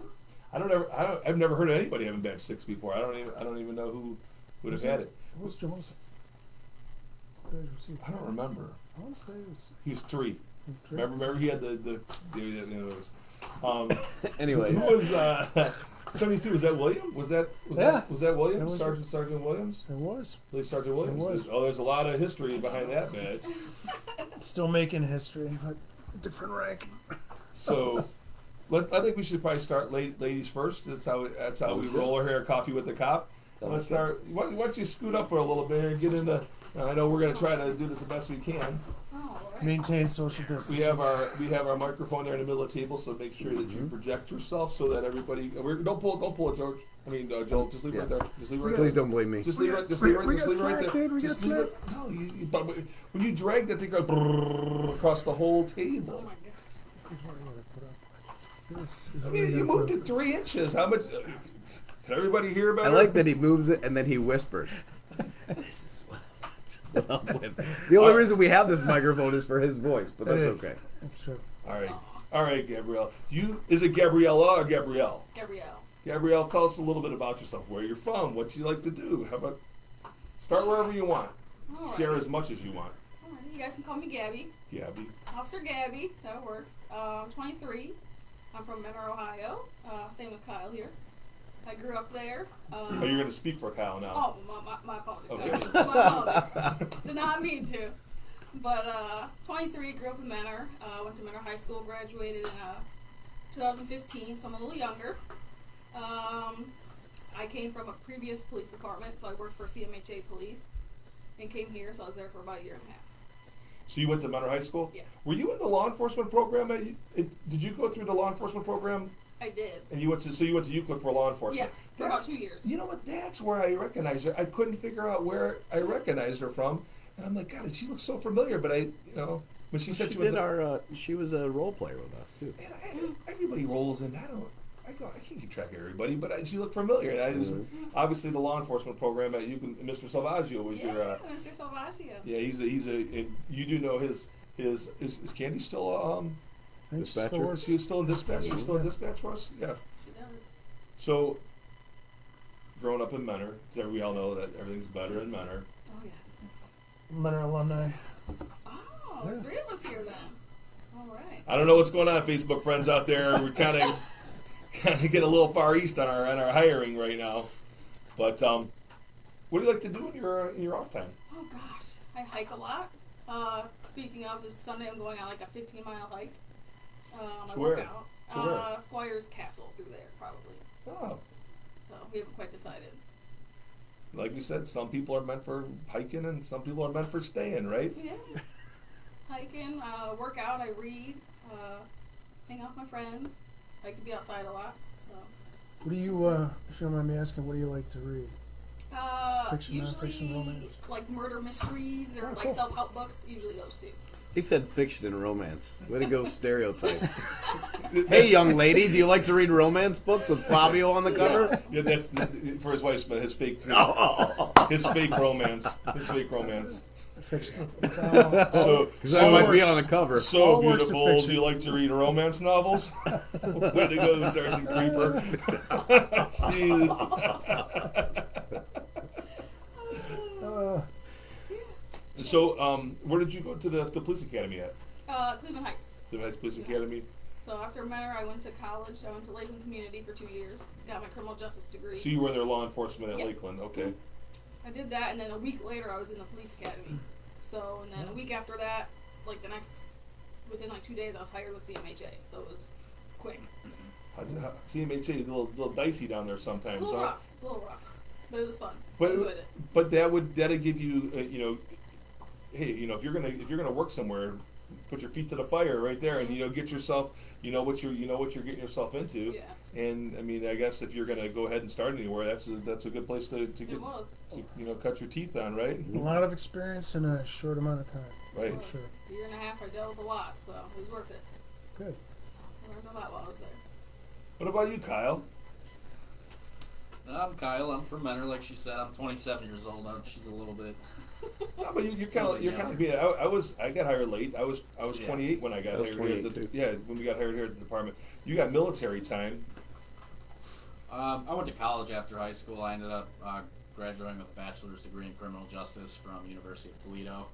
I've never heard of anybody having badge 6 before. I don't even know who would have had it. what was Joseph? I don't remember. I want to say it was. He's 3. He's 3. Remember he had the Anyways, who was '72, was that William? Was that Yeah. Williams? That was- Sergeant Williams? It was. Police Sergeant Williams. It was. Oh, there's a lot of history behind that badge. Still making history, but different rank. So, I think we should probably start ladies first. That's how we roll our hair. Coffee with the cop. Let's start. Why don't you scoot up a little bit and get into? I know we're going to try to do this the best we can. Maintain social distance. We have our microphone there in the middle of the table, so make sure that you project yourself so that everybody. Don't pull it, George. Joel. Just leave it right there. Just leave it right there. Please don't blame me. Just leave it. Just leave it. We Just got leave it right slack, there. dude. We got Just leave slack. it. No, but when you drag that thing across the whole table. Oh my gosh. This is what I gotta put up. This is I what mean, I you gotta moved put it 3 inches. How much? Can everybody hear about I it? like that he moves it and then he whispers. This is what I'm with. The only reason we have this microphone is for his voice, but It that's is. okay. That's true. All right, Gabrielle. Is it Gabriella or Gabrielle? Gabrielle. Gabrielle, tell us a little bit about yourself. Where you're from? What you like to do? How about start wherever you want. All Share right. as much as you want. All right. You guys can call me Gabby. Gabby. Officer Gabby. That works. I'm 23. I'm from Menor, Ohio. Same with Kyle here. I grew up there. Oh, you're going to speak for Kyle now. Oh, my apologies. Okay. My apologies. Did not mean to. But 23, grew up in Menor. Went to Menor High School, graduated in 2015, so I'm a little younger. I came from a previous police department, so I worked for CMHA Police, and came here, so I was there for about a year and a half. So you went to Menor High School? Yeah. Were you in the law enforcement program? Did you go through the law enforcement program? I did. And you went to Euclid for law Yeah, enforcement? for about 2 years. You know what? That's where I recognized her. I couldn't figure out where I recognized her from, and I'm like, God, she looks so familiar. But when she said She she did she was a role player with us too. Man, everybody rolls in. I can't keep track of everybody, but she looked familiar. And I was obviously the law enforcement program at Mr. Salvaggio was Yeah, your. Mr. Salvaggio. Yeah, he's a. You do know his. Is Candy still I think she Dispatcher? still works. she's still in dispatch? She's still in dispatch for us? Yeah. She does. So, growing up in Menor, because we all know that everything's better in Menor. Oh, yeah. Menor alumni. Oh, there's 3 of us here then. All right. I don't know what's going on, Facebook friends out there. We're kind of getting a little far east on our hiring right now. But what do you like to do in your off time? Oh gosh, I hike a lot. Speaking of, this Sunday I'm going on like a 15-mile hike. I where? work out. To where? Squire's Castle through there, probably. Oh, So we haven't quite decided. like we said, some people are meant for hiking and some people are meant for staying, right? Yeah. Hiking, work out, I read, hang out with my friends. Like to be outside a lot. So What do you, if you don't mind me asking, what do you like to read? Fiction, usually nonfiction, romance? like murder mysteries or Oh, like cool. self-help books. Usually those 2. He said fiction and romance. Way to go, stereotype. Hey, young lady, do you like to read romance books with Fabio on the cover? Yeah, that's for his wife, but his fake Oh, romance. His fake romance. Fiction. So that might be on the cover. So All works of beautiful. Do fiction. you like to read romance novels? Way to go, Sergeant Creeper. Jeez. So, where did you go to the police academy at? Cleveland Heights. The Heights Police Yes. Academy. So after Menor, I went to college. I went to Lakeland Community for 2 years. Got my criminal justice degree. So you were their law enforcement at Yeah. Lakeland. Okay. I did that, and then a week later, I was in the police academy. So, and then a week after that, like within like 2 days, I was hired with CMHA. So it was quick. CMHA a little dicey down there It's sometimes, a little huh? rough. It's a little rough, but it was fun. I But enjoyed it. but that'd give you hey, if you're gonna work somewhere, put your feet to the fire right there, and get yourself, what you're getting yourself into. Yeah. And I mean, I guess if you're gonna go ahead and start anywhere, that's a good place to get It was. cut your teeth on, right? A lot of experience in a short amount of time. Right. For sure. A year and a half, I dealt with a lot, so it was worth it. Good. I learned a lot while I was there. What about you, Kyle? I'm Kyle. I'm from Menor, like she said. I'm 27 years old. She's a little bit. No, but you're kind of like me. I got hired late. I was Yeah. 28 when I got I was hired here. 28 When we got hired here at the department. You got military time. I went to college after high school. I ended up graduating with a bachelor's degree in criminal justice from University of Toledo.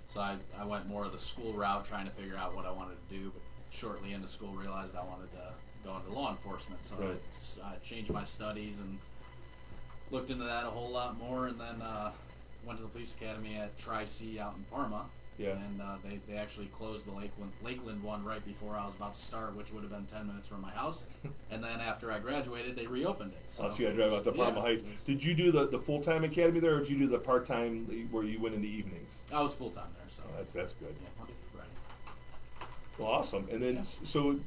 So I went more of the school route, trying to figure out what I wanted to do. But shortly into school, realized I wanted to going to law enforcement. So Right. I changed my studies and looked into that a whole lot more, and then went to the police academy at Tri-C out in Parma. Yeah. And they actually closed the Lakeland one right before I was about to start, which would have been 10 minutes from my house. And then after I graduated, they reopened it. So you got to drive out to Parma Heights. Did you do the full-time academy there, or did you do the part-time where you went in the evenings? I was full-time there, so. Oh, that's good. Yeah, Monday through Friday. Well, awesome. And then, Yeah. so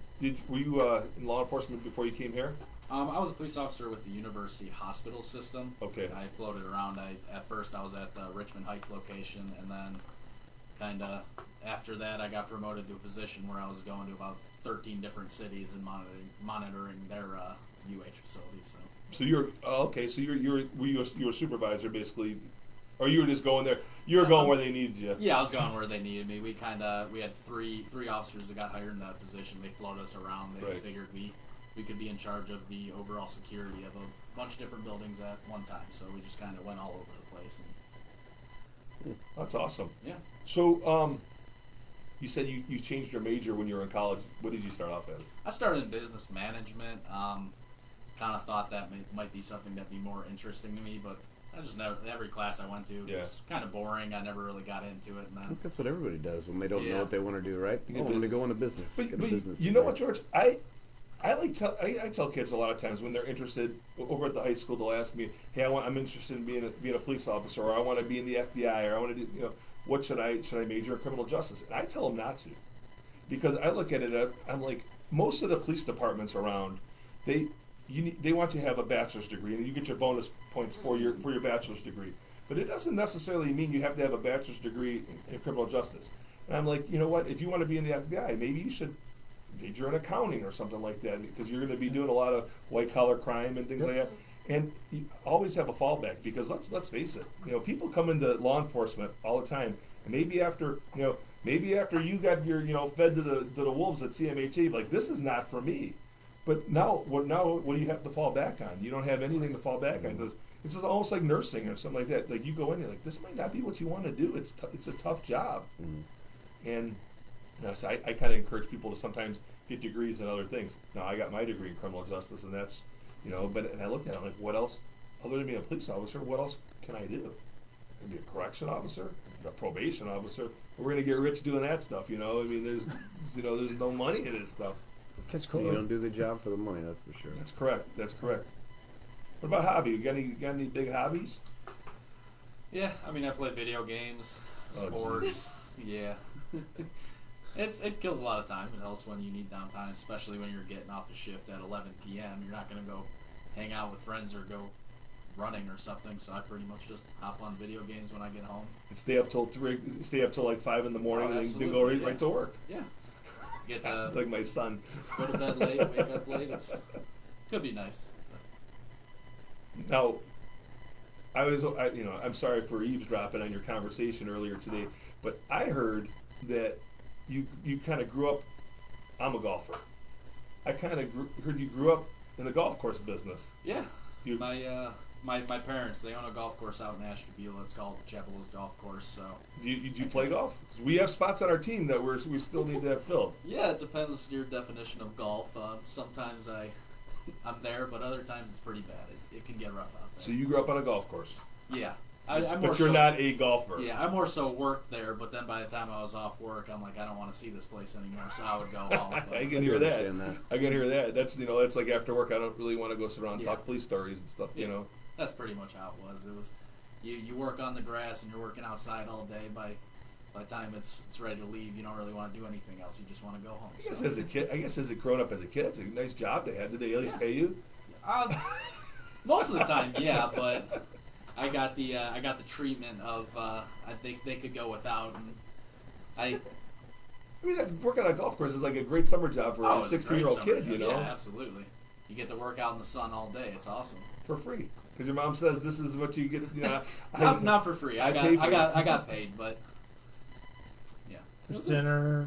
were you in law enforcement before you came here? I was a police officer with the university hospital system. Okay. I floated around. At first I was at the Richmond Heights location, and then kind of after that I got promoted to a position where I was going to about 13 different cities and monitoring their UH facilities. So you're okay. So were you a supervisor basically, or you were just going there? You were going where they needed you. Yeah, I was going where they needed me. We had three officers that got hired in that position. They floated us around. They Right. figured we could be in charge of the overall security of a bunch of different buildings at one time. So we just kind of went all over the place. And, That's awesome. yeah. So you said you changed your major when you were in college. What did you start off as? I started in business management. Kind of thought that might be something that'd be more interesting to me, but I just never. Every class I went to was kind of boring. I never really got into it. And I then, think that's what everybody does when they don't Yeah. know what they want to do, right? Get Oh, I'm going to business. go into business. But, Get a but business you know degree. what, George? I tell kids a lot of times when they're interested over at the high school, they'll ask me, "Hey, I'm interested in being a police officer, or I want to be in the FBI, or I want to do what should I major in criminal justice?" And I tell them not to, because I look at it. I'm like, most of the police departments around, they want you to have a bachelor's degree, and you get your bonus points for your bachelor's degree. But it doesn't necessarily mean you have to have a bachelor's degree in criminal justice. And I'm like, you know what? If you want to be in the FBI, maybe you should major in accounting or something like that, because you're going to be doing a lot of white collar crime and things like that. And you always have a fallback, because let's face it, people come into law enforcement all the time, and maybe after you got your fed to the wolves at CMHA, like, this is not for me. But now what do you have to fall back on? You don't have anything to fall back on, because it's just almost like nursing or something like that. Like, you go in, you're like, this might not be what you want to do. It's a tough job. And so I kind of encourage people to sometimes get degrees in other things. Now, I got my degree in criminal justice, and that's, and I looked at it, I'm like, what else, other than being a police officer, what else can I do? Be a correction officer, a probation officer. We're going to get rich doing that stuff, I mean, there's no money in this stuff. Kids So you cool. don't do the job for the money, that's for sure. That's correct. What about hobby? You got any big hobbies? yeah, I mean, I play video games, Oh, sports. Yeah. It kills a lot of time. It helps when you need downtime, especially when you're getting off a shift at 11 p.m. You're not going to go hang out with friends or go running or something, so I pretty much just hop on video games when I get home. And stay up till like 5 in the morning, and then absolutely, go yeah. right to work. Yeah. Get to Like my son. go to bed late, wake up late. Could be nice. Now, I'm sorry for eavesdropping on your conversation earlier today, but I heard that you kind of grew up. I'm a golfer. I kind of heard you grew up in the golf course business. Yeah. You- My parents, they own a golf course out in Ashtabula. It's called Chapel's Golf Course. So Do you play golf? 'Cause we have spots on our team that we still need to have filled. yeah, it depends your definition of golf. Sometimes I'm there, but other times it's pretty bad. It can get rough out there. So you grew up on a golf course, Yeah, I'm more but you're so, not a golfer. Yeah, I more so worked there, but then by the time I was off work, I'm like, I don't want to see this place anymore, so I would go home. I But, can hear that. understand that. I can hear that. That's like after work. I don't really want to go sit around and Yeah. talk police stories and stuff. Yeah. That's pretty much how it was. It was you work on the grass and you're working outside all day. By the time it's ready to leave, you don't really want to do anything else. You just want to go home. I guess So, as a kid, as a grown up as a kid, it's a nice job to have. Did they at least pay you? most of the time, yeah, but I got the treatment of I think they could go without, and I mean, that's working on a golf course is like a great summer job for a it's a 16-year-old great kid, summer you job. know, Yeah, absolutely. You get to work out in the sun all day. It's awesome. for free. Because your mom says this is what you get. Not for free. I pay for it. got paid, but yeah. There's dinner.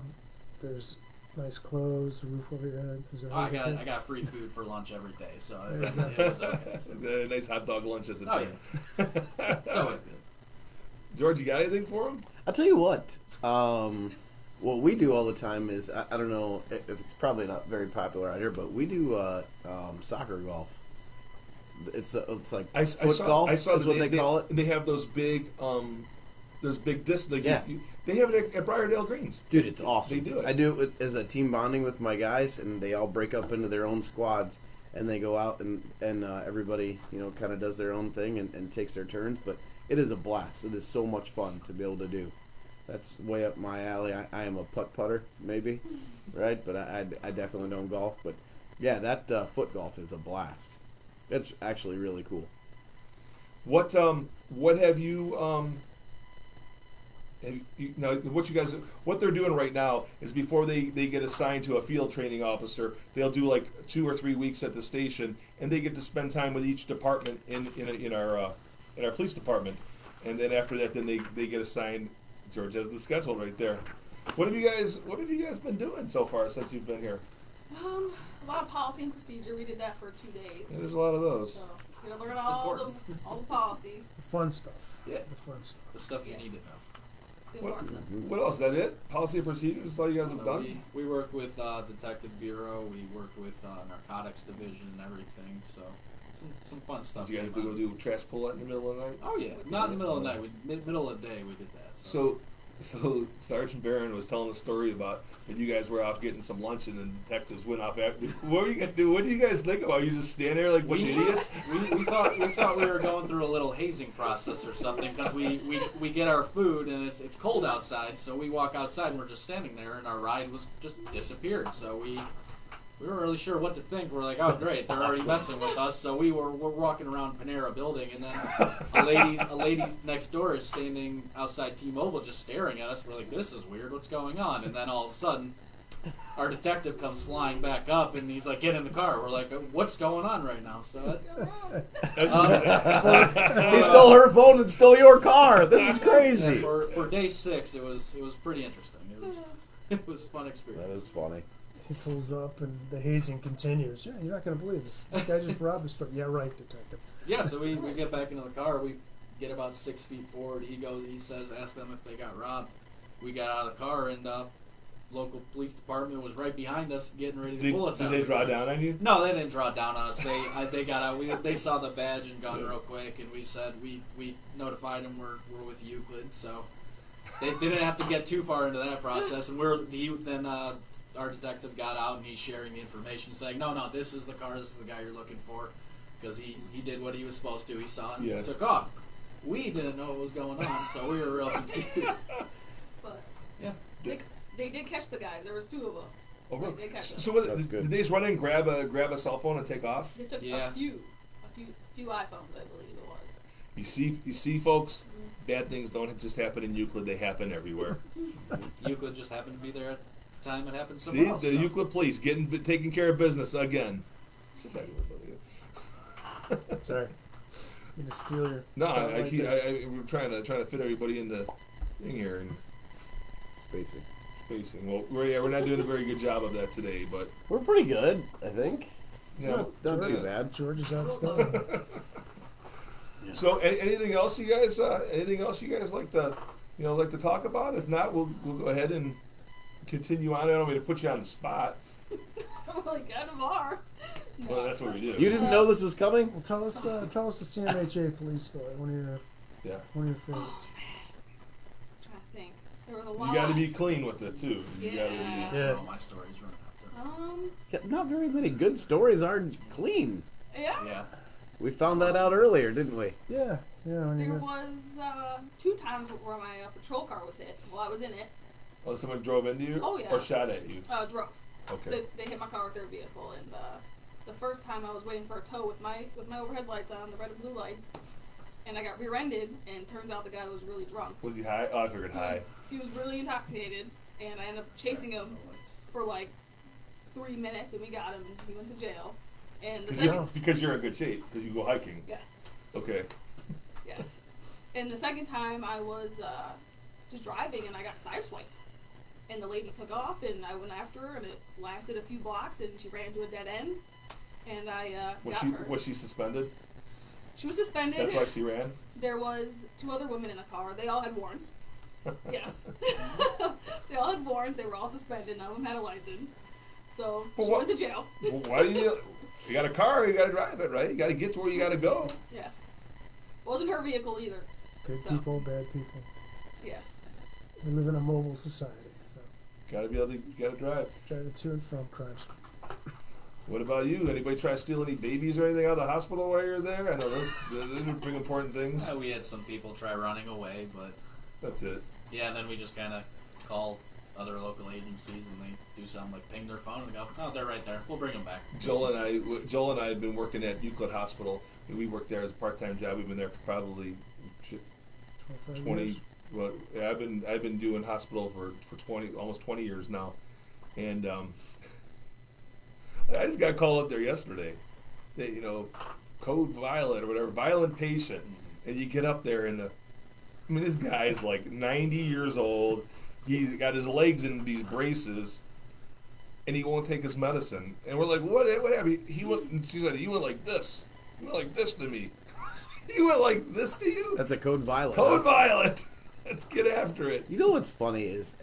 There's nice clothes, a roof over your head. Is that I everything? got free food for lunch every day, so There it, you it was okay. So. A nice hot dog lunch at the Oh, time. It's always good. George, you got anything for him? I'll tell you what. what we do all the time is I don't know if it's probably not very popular out here, but we do soccer golf. It's like foot golf. I saw is what they call it. They have those big discs. Like Yeah. They have it at Briardale Greens. Dude, it's awesome. They do it. I do it as a team bonding with my guys, and they all break up into their own squads, and they go out and everybody kind of does their own thing and takes their turns. But it is a blast. It is so much fun to be able to do. That's way up my alley. I am a putter, maybe, right? But I definitely don't golf. But yeah, that foot golf is a blast. It's actually really cool. What have you what they're doing right now is before they get assigned to a field training officer, they'll do like 2 or 3 weeks at the station, and they get to spend time with each department in our police department, and then after that, then they get assigned. George has the schedule right there. What have you guys been doing so far since you've been here? A lot of policy and procedure. We did that for 2 days. Yeah, there's a lot of those. So we learn all the policies. The fun stuff. Yeah. The fun stuff. The stuff you Yeah. need to know. The important stuff. What else? Is that it? Policy and procedures? That's all you guys have done? We work with Detective Bureau. We work with Narcotics Division and everything. So some fun stuff. Did you guys going on. do trash pull out in the middle of the night? Oh yeah, not in the middle of the night. Middle of the day we did that. So Sergeant Barron was telling a story about that you guys were out getting some lunch and the detectives went off after. What were you gonna do? What do you guys think about? You just stand there like a bunch of idiots? We thought we were going through a little hazing process or something because we get our food and it's cold outside, so we walk outside and we're just standing there and our ride was just disappeared. So we weren't really sure what to think. We're like, oh great, they're already messing with us. So we're walking around Panera Building, and then a lady next door is standing outside T-Mobile just staring at us. We're like, this is weird. What's going on? And then all of a sudden, our detective comes flying back up, and he's like, get in the car. We're like, what's going on right now? So He stole her phone and stole your car. This is crazy. for day 6, it was pretty interesting. It was a fun experience. That is funny. He pulls up and the hazing continues. Yeah, you're not going to believe this. This guy just robbed the store. Yeah, right, detective. Yeah, so we get back into the car. We get about 6 feet forward. He says, ask them if they got robbed. We got out of the car, and local police department was right behind us getting ready to pull us out. Did they draw down on you? No, they didn't draw down on us. They got out. They saw the badge and gun real quick, and we said we notified them we're with Euclid, so they didn't have to get too far into that process. And our detective got out and he's sharing the information, saying, no, this is the car, this is the guy you're looking for, because he did what he was supposed to. He saw it and took off. We didn't know what was going on, so we were real confused. But yeah, they did catch the guys. There was 2 of them. Oh, really? They catch them. So That's good. did they just run in, grab a cell phone and take off? They took Yeah. a few iPhones, I believe it was. You see, folks, bad things don't just happen in Euclid; they happen everywhere. Euclid just happened to be there at the time it happened See, somewhere else. the so. Euclid police taking care of business again. Sit back a little bit. Sorry. I'm going to steal your No, spotlight there. we're trying to fit everybody in the thing here and spacing. Well, we're not doing a very good job of that today, but We're pretty good, I think. yeah. Not too bad. George is outstanding. So, anything else you guys like to talk about? If not, we'll go ahead and continue on. I don't mean to put you on the spot. I'm like, kind of are. Well, that's what we do. You didn't know this was coming? Well, tell us the CMHA police story. One of your favorites. I'm trying to think. There was a lot. You got to be clean with it too. You got to Yeah. be. Yeah. All my stories running out Yeah, not very many good stories are clean. Yeah. there. Yeah. We found that out earlier, didn't we? Yeah. When There you was 2 times where my patrol car was hit while I was in it. Oh, someone drove into you? Oh, yeah. Or shot at you? Drove. Okay. They hit my car with their vehicle, and the first time I was waiting for a tow with my overhead lights on, the red and blue lights, and I got rear-ended. And turns out the guy was really drunk. Was he high? Oh, I figured high. He was really intoxicated, and I ended up chasing him for like 3 minutes, and we got him. He went to jail. And the second, Because you're in good shape. Because you go hiking. yeah, Okay. yes. And the second time I was just driving, and I got sideswiped. And the lady took off, and I went after her, and it lasted a few blocks, and she ran to a dead end. And I got her. Was she suspended? She was suspended. That's why she ran. There was 2 other women in the car. They all had warrants. Yes. They all had warrants. They were all suspended. None of them had a license. So But she what- went to jail. Well, why do you got a car, you got to drive it, right? You got to get to where you got to go. Yes. Wasn't her vehicle either. Good So. people, bad people. Yes. We live in a mobile society, so Got to be able to, you got to drive. driving to and from crimes. What about you? Anybody try to steal any babies or anything out of the hospital while you're there? I know those are big important things. We had some people try running away, but That's it. yeah, then we just kind of call other local agencies and they do something like ping their phone and go, oh, they're right there. We'll bring them back. Joel and I have been working at Euclid Hospital. We worked there as a part-time job. We've been there for probably 25 20. years. Well, yeah, I've been doing hospital for almost 20 years now, and I just got called up there yesterday. They, code violet or whatever, violent patient, and you get up there and this guy is like 90 years old. He's got his legs in these braces, and he won't take his medicine. And we're like, what happened? He went. And she said, "You went like this. You went like this to me. You went like this to you." That's a code violet. Code violet. Let's get after it. You know what's funny is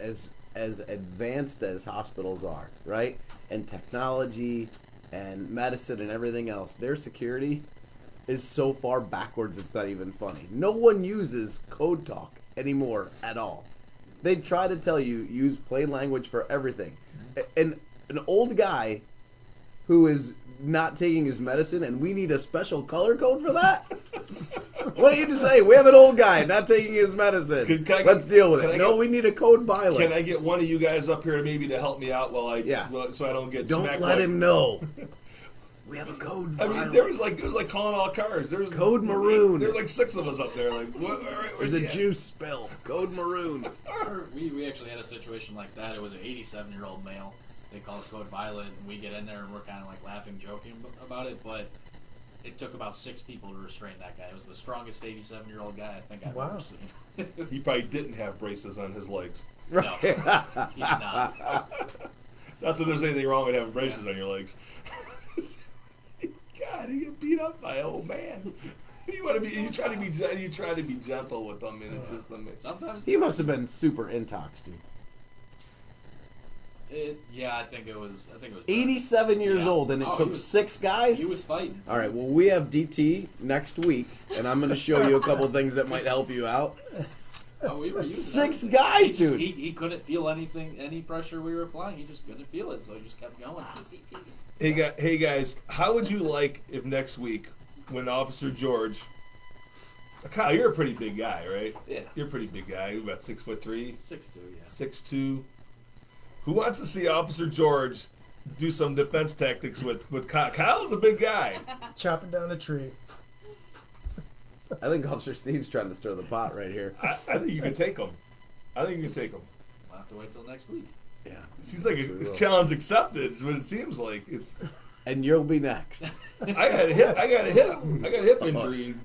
as advanced as hospitals are, right? And technology and medicine and everything else, their security is so far backwards it's not even funny. No one uses code talk anymore at all. They try to tell you use plain language for everything. And an old guy who is not taking his medicine and we need a special color code for that? What do you say? We have an old guy not taking his medicine. Let's deal with it. No, we need a code violet. Can I get one of you guys up here maybe to help me out so I don't get Don't smacked? let him know. We have a code violet. I mean, it was like calling all cars. There's Code maroon. There's like 6 of us up there. Like, what? All right, There's a juice spill. Code maroon. We actually had a situation like that. It was an 87-year-old male. They call it code violet, and we get in there and we're kind of like laughing, joking about it, but it took about 6 people to restrain that guy. It was the strongest 87-year-old guy I think I've Wow. ever seen. He probably didn't have braces on his legs. No, he did not. Not that there's anything wrong with having braces on your legs. God, you get beat up by an old man. You try to be gentle with them, and it's just Sometimes He must have been super intox, dude. I think it was. 87 years Yeah. old, and it Oh, he took was- 6 guys? He was fighting. All right, well, we have DT next week, and I'm going to show you a couple things that might help you out. Oh, we were using 6 everything. guys, He just- dude. He couldn't feel any pressure we were applying. He just couldn't feel it, so he just kept going. PCP. Hey guys, how would you like if next week, when Officer George, Kyle, you're a pretty big guy, right? Yeah. You're a pretty big guy. You're about 6'3", 6'2", yeah. 6'2". Who wants to see Officer George do some defense tactics with Kyle? Kyle's a big guy. Chopping down a tree. I think Officer Steve's trying to stir the pot right here. I think you can take him. We'll have to wait till next week. Yeah. It seems like We it's will. challenge accepted. Is what it seems like. And you'll be next. I got a hip injury.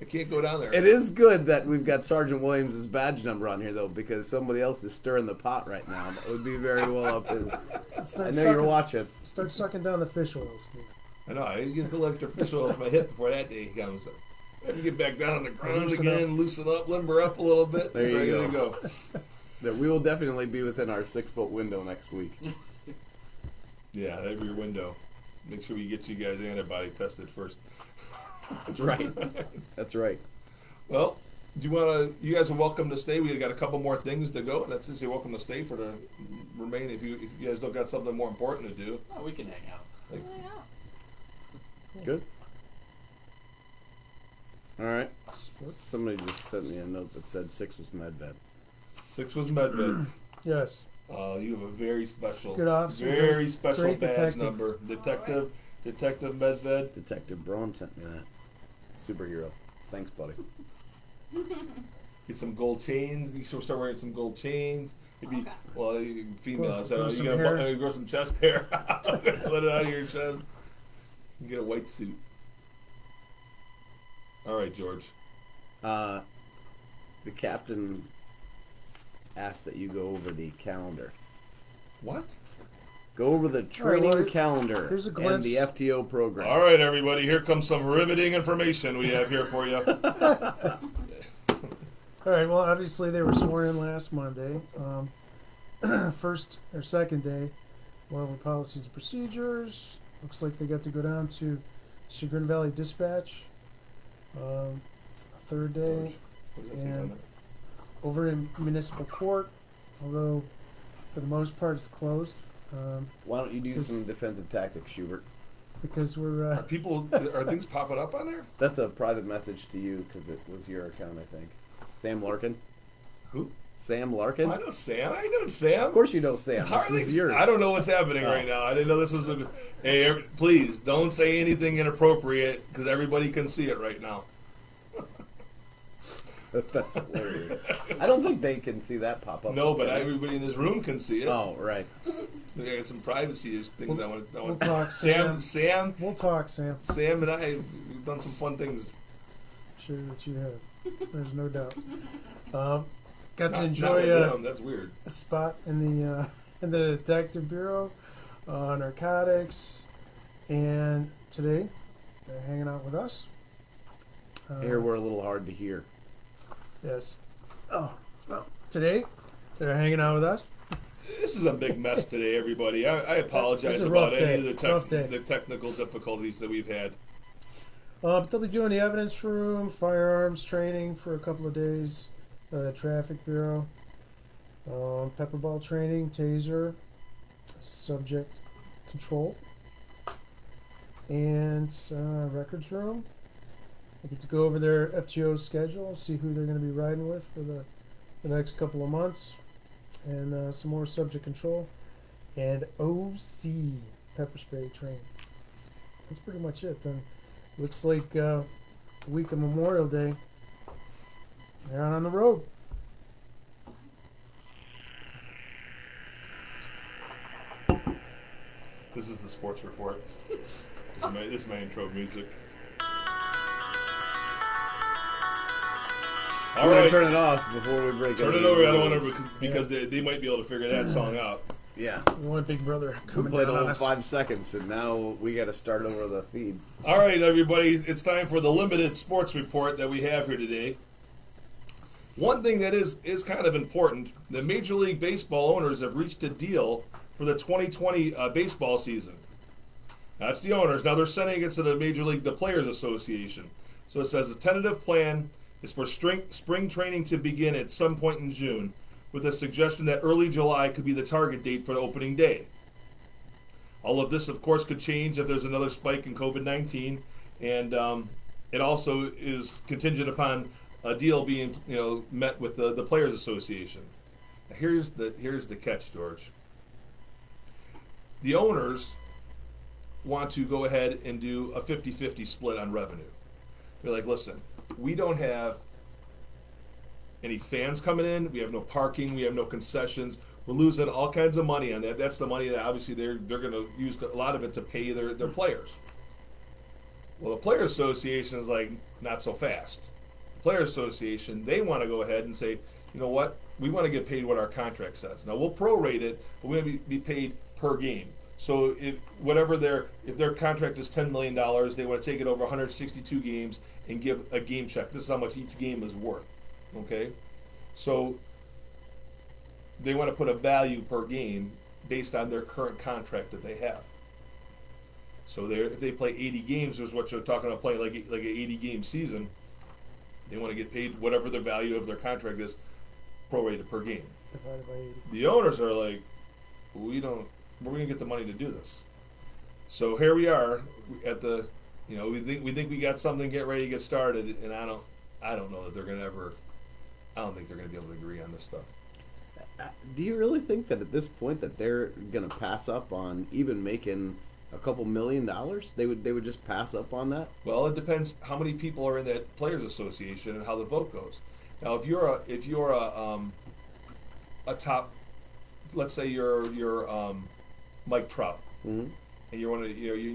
I can't go down there. It is good that we've got Sergeant Williams' badge number on here, though, because somebody else is stirring the pot right now. That would be very well up his. I know you're watching. Start sucking down the fish oil, Steve. I know. I get a little extra fish oil off my hip before that day comes. Let me get back down on the ground Loosen again, loosen up, limber up a little bit. There you ready go. to go. That we will definitely be within our 6-foot window next week. Yeah, that'd be your window. Make sure we get you guys antibody tested first. That's right. That's right. Well, you guys are welcome to stay. We got a couple more things to go. That's just you're welcome to stay for the remaining. If you guys don't got something more important to do. Oh, we can hang out. Good. All right. Sports. Somebody just sent me a note that said 6 was medbed. 6 was medbed. Yes. You have a very special, Good officer. very special Great badge detective. number. Detective medbed. Detective Braun sent me that. Superhero. Thanks, buddy. Get some gold chains. You should start wearing some gold chains. Maybe, Okay. well, female. Grow So some you hair. gotta grow some chest hair. Let it out of your chest. You get a white suit. All right, George. The captain asked that you go over the calendar. What? Go over the training well, calendar here's a and glimpse. the FTO program. All right, everybody. Here comes some riveting information we have here for you. All right. Well, obviously they were sworn in last Monday. First or second day, went over policies and procedures. Looks like they got to go down to Chagrin Valley Dispatch. Third day, George, what does that say and on there? over in municipal court, although for the most part it's closed Why don't you do some defensive tactics, Schubert? because we're Are things popping up on there? That's a private message to you because it was your account, I think. Sam Larkin. Who? Sam Larkin. I know Sam. I know Sam. Of course you know Sam. How are This things- is yours. I don't know what's happening Oh. right now. I didn't know this was a. Hey, please don't say anything inappropriate because everybody can see it right now. That's hilarious. I don't think they can see that pop up. No, but everybody in this room can see it. Oh, right. I got some privacy things I want. we'll talk, Sam, we'll talk, Sam. Sam, and I we've done some fun things. Sure that you have. There's no doubt. Got to Not enjoy with him, that's weird. a spot in the detective bureau, narcotics, and today they're hanging out with us. Here we're a little hard to hear. Yes. Oh, well, today they're hanging out with us. This is a big mess today, everybody. I apologize It's a rough about any day. of the, Rough day. the technical difficulties that we've had. But they'll be doing the evidence room, firearms training for a couple of days, traffic bureau, pepper ball training, taser, subject control, and records room. I get to go over their FGO schedule, see who they're going to be riding with for the next couple of months, and some more subject control, and OC pepper spray training. That's pretty much it. Then looks like the week of Memorial Day, they're out on the road. This is the sports report. This is my intro music. All We're right, gonna turn it off before we break turn any it over. I don't rules. want to because they might be able to figure that song out. Yeah. We want Big Brother We coming played a down on whole us. 5 seconds, and now we got to start over the feed. All right, everybody, it's time for the limited sports report that we have here today. One thing that is kind of important: the Major League Baseball owners have reached a deal for the 2020 baseball season. That's the owners. Now they're sending it to the Players Association. So it says a tentative plan is for spring training to begin at some point in June, with a suggestion that early July could be the target date for the opening day. All of this, of course, could change if there's another spike in COVID-19, and it also is contingent upon a deal being, met with the Players Association. Now here's the catch, George. The owners want to go ahead and do a 50-50 split on revenue. They're like, listen, we don't have any fans coming in. We have no parking. We have no concessions. We're losing all kinds of money on that. That's the money that obviously they're going to use a lot of it to pay their players. Well, the Players Association is like, not so fast. The Players Association, they want to go ahead and say, you know what? We want to get paid what our contract says. Now we'll prorate it, but we're going to be paid per game. So if their contract is $10 million, they want to take it over 162 games and give a game check. This is how much each game is worth. Okay, so they want to put a value per game based on their current contract that they have. So if they play 80 games, is what you're talking about, playing like an 80 game season. They want to get paid whatever the value of their contract is, prorated per game. Divided by 80. The owners are like, we're going to get the money to do this. So here we are at the, we think we got something, get ready to get started, and I don't know that they're going to ever. I don't think they're going to be able to agree on this stuff. Do you really think that at this point that they're going to pass up on even making a couple $1 million? They would just pass up on that? Well, it depends how many people are in that Players Association and how the vote goes. Now, if you're a top, let's say you're Mike Trout, Mm-hmm. and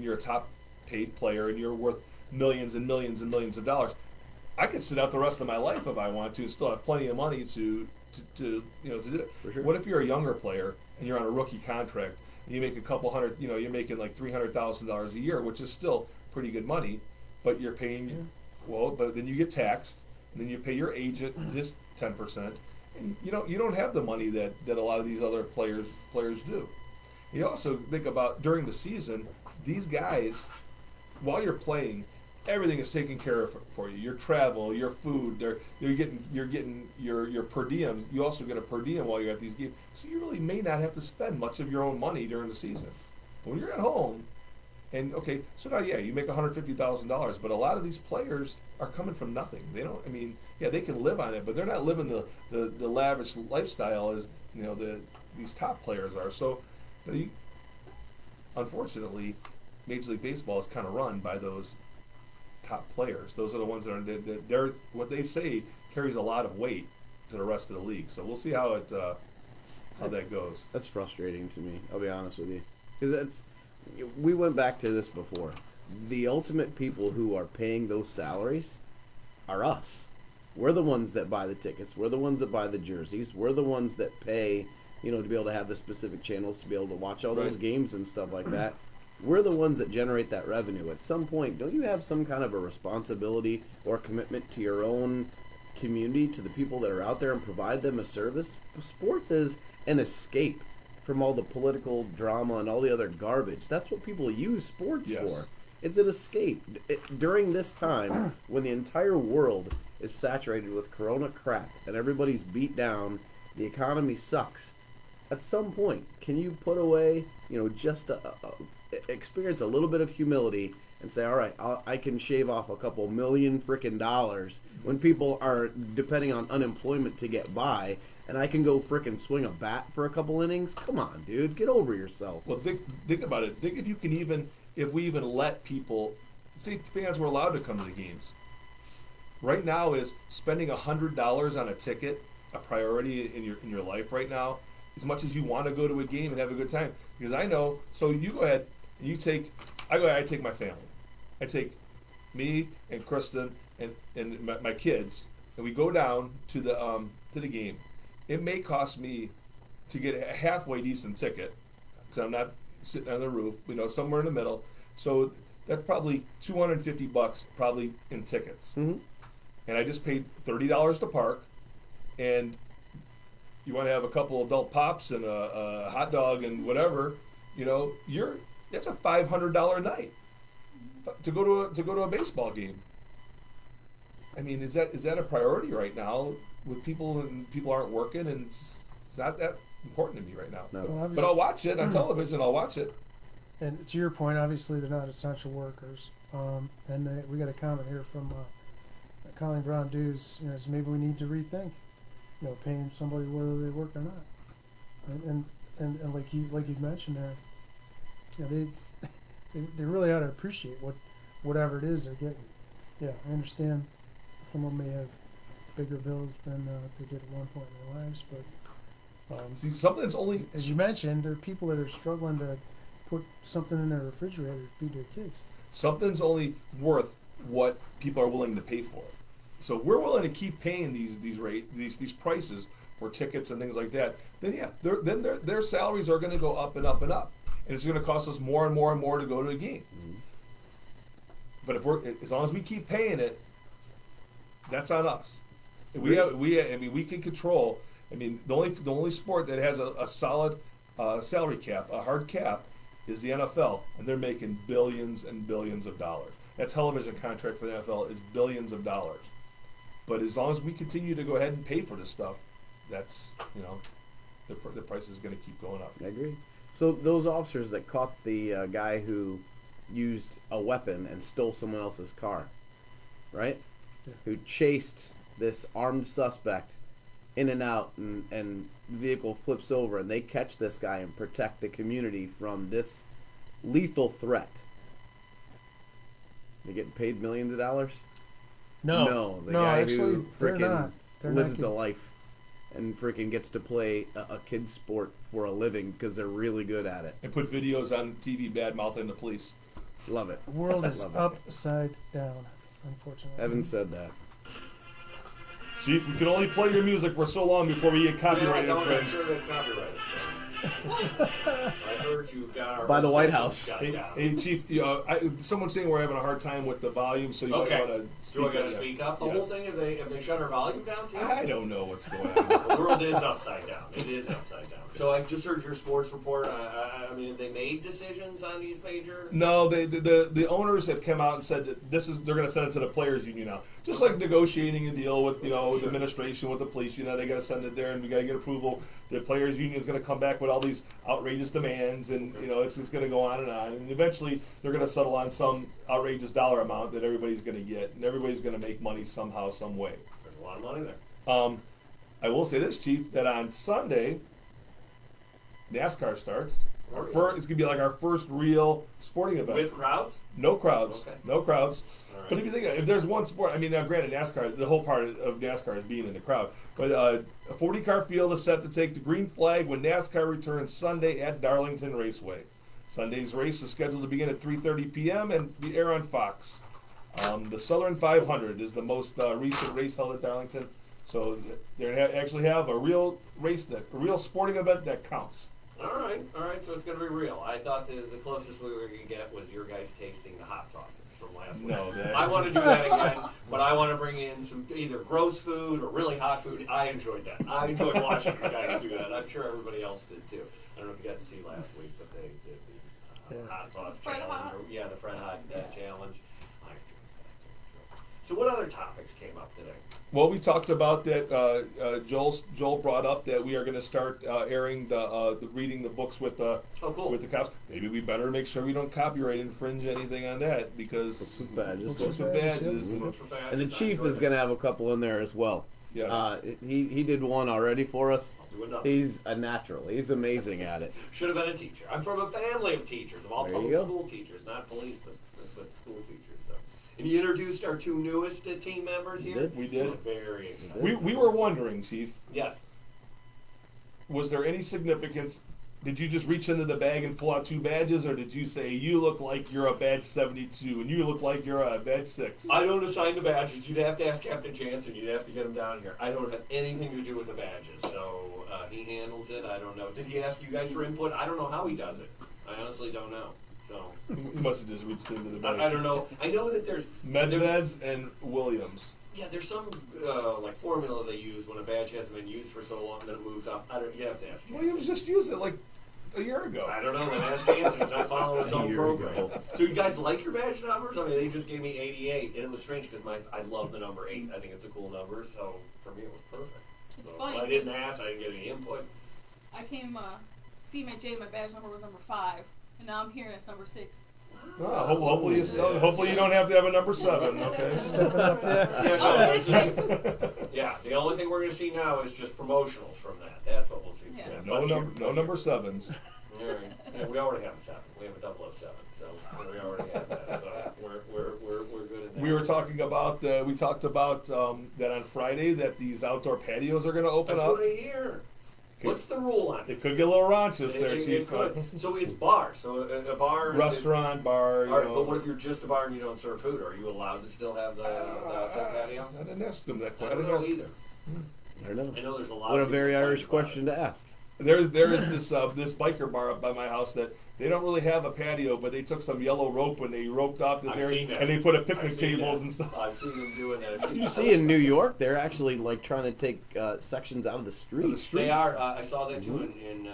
you're a top paid player and you're worth millions and millions and millions of dollars. I could sit out the rest of my life if I want to and still have plenty of money to do it. For sure. What if you're a younger player and you're on a rookie contract and you make a couple hundred, you're making like $300,000 a year, which is still pretty good money, but you're paying, but then you get taxed and then you pay your agent his 10%, and you don't have the money that a lot of these other players do. You also think about during the season, these guys, while you're playing, everything is taken care of for you. Your travel, your food, you're getting your per diem. You also get a per diem while you're at these games, so you really may not have to spend much of your own money during the season. But when you're at home, and okay, so now you make $150,000, but a lot of these players are coming from nothing. They don't. I mean, they can live on it, but they're not living the lavish lifestyle as these top players are. So, unfortunately, Major League Baseball is kind of run by those top players. Those are the ones that are they're what they say carries a lot of weight to the rest of the league. So we'll see how that goes. That's frustrating to me. I'll be honest with you, because we went back to this before. The ultimate people who are paying those salaries are us. We're the ones that buy the tickets. We're the ones that buy the jerseys. We're the ones that pay, to be able to have the specific channels to be able to watch all those games and stuff like that. We're the ones that generate that revenue. At some point, don't you have some kind of a responsibility or commitment to your own community, to the people that are out there, and provide them a service? Sports is an escape from all the political drama and all the other garbage. That's what people use sports for. It's an escape. During this time, when the entire world is saturated with corona crap and everybody's beat down, the economy sucks. At some point, can you put away, just experience a little bit of humility and say, all right, I can shave off a couple million frickin' dollars when people are depending on unemployment to get by, and I can go frickin' swing a bat for a couple innings? Come on, dude, get over yourself. Well, think about it. Think if we even let people, say fans were allowed to come to the games. Right now, is spending $100 on a ticket a priority in your life right now? As much as you want to go to a game and have a good time, because I know. So you go ahead and I take my family. I take me and Kristen and my kids, and we go down to the game. It may cost me to get a halfway decent ticket, because I'm not sitting on the roof, somewhere in the middle. So that's probably $250 probably in tickets. Mm-hmm. And I just paid $30 to park, and you want to have a couple adult pops and a hot dog and whatever, that's a $500 night to go to a baseball game. I mean, is that a priority right now with people, and people aren't working, and it's not that important to me right now. No. Well, but I'll watch it on television. I'll watch it. And to your point, obviously they're not essential workers. And we got a comment here from Colleen Brown Dews. So maybe we need to rethink, paying somebody whether they work or not. And like you mentioned there, they really ought to appreciate whatever it is they're getting. Yeah, I understand someone may have bigger bills than they did at one point in their lives, but see, something that's only, as you mentioned, there are people that are struggling to put something in their refrigerator to feed their kids. Something's only worth what people are willing to pay for it. So if we're willing to keep paying these prices for tickets and things like that, then their salaries are going to go up and up and up, and it's going to cost us more and more and more to go to a game. Mm-hmm. But as long as we keep paying it, that's on us. We can control. I mean, the only sport that has a solid salary cap, a hard cap, is the NFL, and they're making billions and billions of dollars. That television contract for the NFL is billions of dollars. But as long as we continue to go ahead and pay for this stuff, that's the price is going to keep going up. I agree. So those officers that caught the guy who used a weapon and stole someone else's car, right? Yeah. Who chased this armed suspect in and out, and the vehicle flips over, and they catch this guy and protect the community from this lethal threat. They getting paid millions of dollars? No, the guy actually, who freaking lives the the life and freaking gets to play a kid's sport for a living because they're really good at it. And put videos on TV bad-mouthing the police. Love it. The world is upside down, unfortunately. Haven't said that. Chief, we can only play your music for so long before we get copyrighted. I'm sure that's copyrighted. So. I heard you got our By the White systems House. shut Hey, down. hey, Chief, someone's saying we're having a hard time with the volume, so you Okay. might want to speak Do I got to up. speak up? The Yes. whole thing, if they shut our volume down too? I don't know what's going on. The world is upside down. It is upside down. So I just heard your sports report. I mean, have they made decisions on these major? No, the owners have come out and said that they're going to send it to the players' union now. Just like negotiating a deal with with the administration, with the police, they got to send it there, and we got to get approval. The players' union is going to come back with all these outrageous demands, and it's just going to go on, and eventually they're going to settle on some outrageous dollar amount that everybody's going to get, and everybody's going to make money somehow, some way. There's a lot of money there. I will say this, Chief, that on Sunday, NASCAR starts. It's going to be like our first real sporting event. With crowds? No crowds. Okay. No crowds. All right. But if you think, if there's one sport, I mean, now granted, NASCAR, the whole part of NASCAR is being in the crowd. But a 40-car field is set to take the green flag when NASCAR returns Sunday at Darlington Raceway. Sunday's race is scheduled to begin at 3:30 p.m. and be air on Fox. The Southern 500 is the most recent race held at Darlington. So they actually have a real race, a real sporting event that counts. All right. So it's going to be real. I thought the closest we were going to get was your guys tasting the hot sauces from last week. No, I want to do that again, but I want to bring in some either gross food or really hot food. I enjoyed that. I enjoyed watching you guys do that. I'm sure everybody else did too. I don't know if you got to see last week, but they did the hot sauce Fred challenge. Hot. Yeah, the Fred Hot challenge. I enjoyed that. So what other topics came up today? Well, we talked about that. Joel brought up that we are going to start airing the reading the books with the cool. with the cops. Maybe we better make sure we don't copyright infringe anything on that because Books with badges. Books with badges. Books for badges. And the I chief enjoyed is that. going to have a couple in there as well. Yes. He did one already for us. I'll do another. He's a natural. He's amazing at it. Should have been a teacher. I'm from a family of teachers, of all There you public go. school teachers, not police, but school teachers. So, and you introduced our two newest team members We here. did. We did. Very excited. We were wondering, Chief, Yes. was there any significance? Did you just reach into the bag and pull out two badges, or did you say you look like you're a badge 72 and you look like you're a badge 6? I don't assign the badges. You'd have to ask Captain Jansen. You'd have to get him down here. I don't have anything to do with the badges, so he handles it. I don't know. Did he ask you guys for input? I don't know how he does it. I honestly don't know. So You must have just reached into the bag. I don't know. I know that there's Medveds and Williams. Yeah, there's some like formula they use when a badge hasn't been used for so long that it moves up. I don't. You have to ask. Jansen. Williams just used it like a year ago. I don't know. Then ask Jansen. He's not following his own Year program. ago. So you guys like your badge numbers? I mean, they just gave me 88, and it was strange because I love the number 8. I think it's a cool number. So for me, it was perfect. It's So funny I didn't because- ask. I didn't get any input. I came CMHA, my badge number was number 5, and now I'm here and it's number 6. Hopefully you don't have to have a number 7. Okay. Yeah, Oh, no, it's there's- 6. yeah, the only thing we're going to see now is just promotionals from that. That's what we'll see. From Yeah. that. No But no number 7s. All right. Yeah, we already have a 7. We have a 007, so we already have that. So we're good in that. We were talking about we talked about that on Friday that these outdoor patios are going to open That's up. what I hear. What's the rule on It this? could get a little raunchous there, It Chief. could. So it's bar. So a bar. Restaurant, bar. All right, but what if you're just a bar and you don't serve food? Are you allowed to still have the outside patio? I didn't ask them that I question. don't know either. I don't know. I know there's a lot. What a of people very excited Irish about question it. to ask. There is this this biker bar up by my house that they don't really have a patio, but they took some yellow rope and they roped off this I've area seen that. and they put a I've picnic seen tables that. and stuff. I've seen them doing that. You see in New York, they're actually like trying to take sections out of the On the street. street. They are. I saw that too in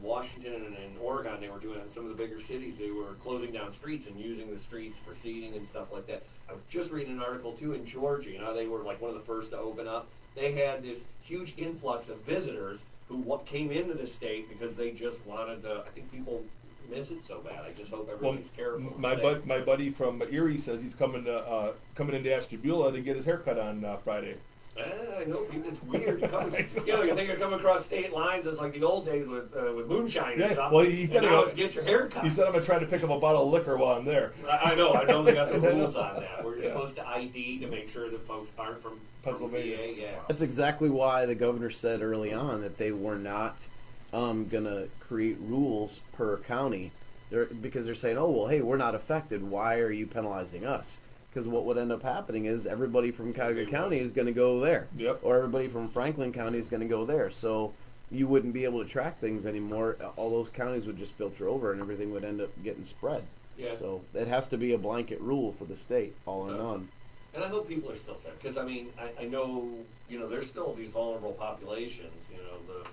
Washington and in Oregon. They were doing it in some of the bigger cities. They were closing down streets and using the streets for seating and stuff like that. I was just reading an article too in Georgia. You know, they were like one of the first to open up. They had this huge influx of visitors who came into the state because they just wanted to. I think people miss it so bad. I just hope everybody's careful. and safe. My buddy from Erie says he's coming into Ashtabula to get his haircut on Friday. I know people. It's weird. You think you're coming across state lines. It's like the old days with moonshine or Yeah, something. well, he said and now it- it's get your hair cut. He said I'm gonna try to pick up a bottle of liquor while I'm there. I know. I know they got the rules on that. Where you're supposed to ID to make sure that folks aren't from Pennsylvania. PA. Yeah. That's exactly why the governor said early on that they were not gonna create rules per county. Because they're saying, oh well, hey, we're not affected. Why are you penalizing us? Because what would end up happening is everybody from Cuyahoga County is going to go there, Yep. or everybody from Franklin County is going to go there. So, you wouldn't be able to track things anymore. All those counties would just filter over, and everything would end up getting spread. Yeah. So it has to be a blanket rule for the state, all or none. And I hope people are still safe, because I mean, I know, you know, there's still these vulnerable populations, you know, the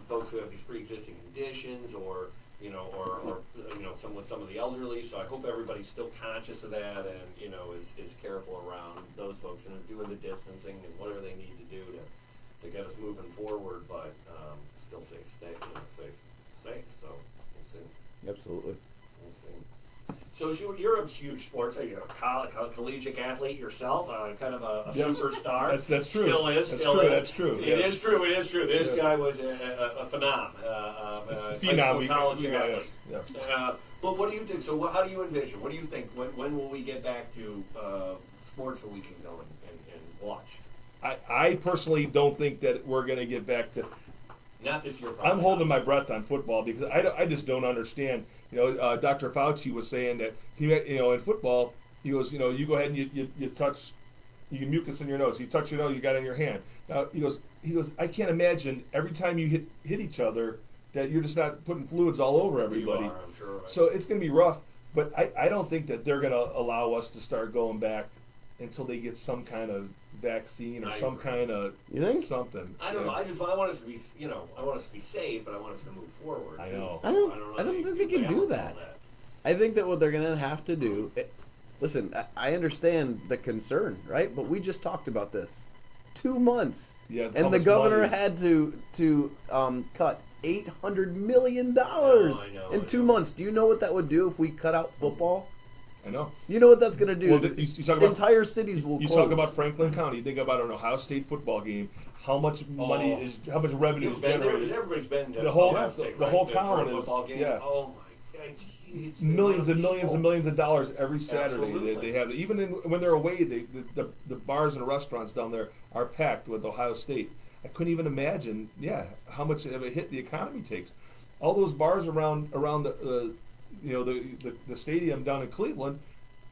folks who have these pre-existing conditions, or you know, or you know, some of the elderly. So I hope everybody's still conscious of that, and you know, is careful around those folks, and is doing the distancing and whatever they need to do to get us moving forward, but still stay safe. So we'll see. Absolutely. We'll see. So you're a huge sports, you're a collegiate athlete yourself, kind of a superstar. That's true. Still is. That's Still true. is. That's true. It Yes. is true. It is true. This Yes. guy was a phenom. High Phenom. school, college athlete. Yes. But what do you think? So how do you envision? What do you think? When will we get back to sports where we can go and watch? I personally don't think that we're going to get back to. Not this year. Probably I'm holding not. my breath on football because I just don't understand. You know, Dr. Fauci was saying that in football, he goes, you go ahead and you touch, you get mucus in your nose. You touch your nose, you got it in your hand. Now he goes, I can't imagine every time you hit each other that you're just not putting fluids all over everybody. You are, I'm sure. Right? So it's going to be rough. But I don't think that they're going to allow us to start going back until they get some kind of vaccine or some kind of You think? something. I don't know. I want us to be, I want us to be safe, but I want us to move forward. I know. I don't think they can do that. I think that what they're going to have to do. Listen, I understand the concern, right? But we just talked about this. 2 months. Yeah, And the governor had to cut $800 million in 2 months. Do you know what that would do if we cut out football? I know. You know what that's going to do? Well, you talk about, entire cities will You close. talk about Franklin County. You think about an Ohio State football game. How much money how much revenue is generated? Everybody's been to The whole- Ohio State, the right? whole For town a is- football game. yeah. Oh my God, it's huge. Millions and millions and People. millions of dollars every Saturday. Absolutely. They have even when they're away. The bars and restaurants down there are packed with Ohio State. I couldn't even imagine. Yeah, how much of a hit the economy takes. All those bars around the stadium down in Cleveland.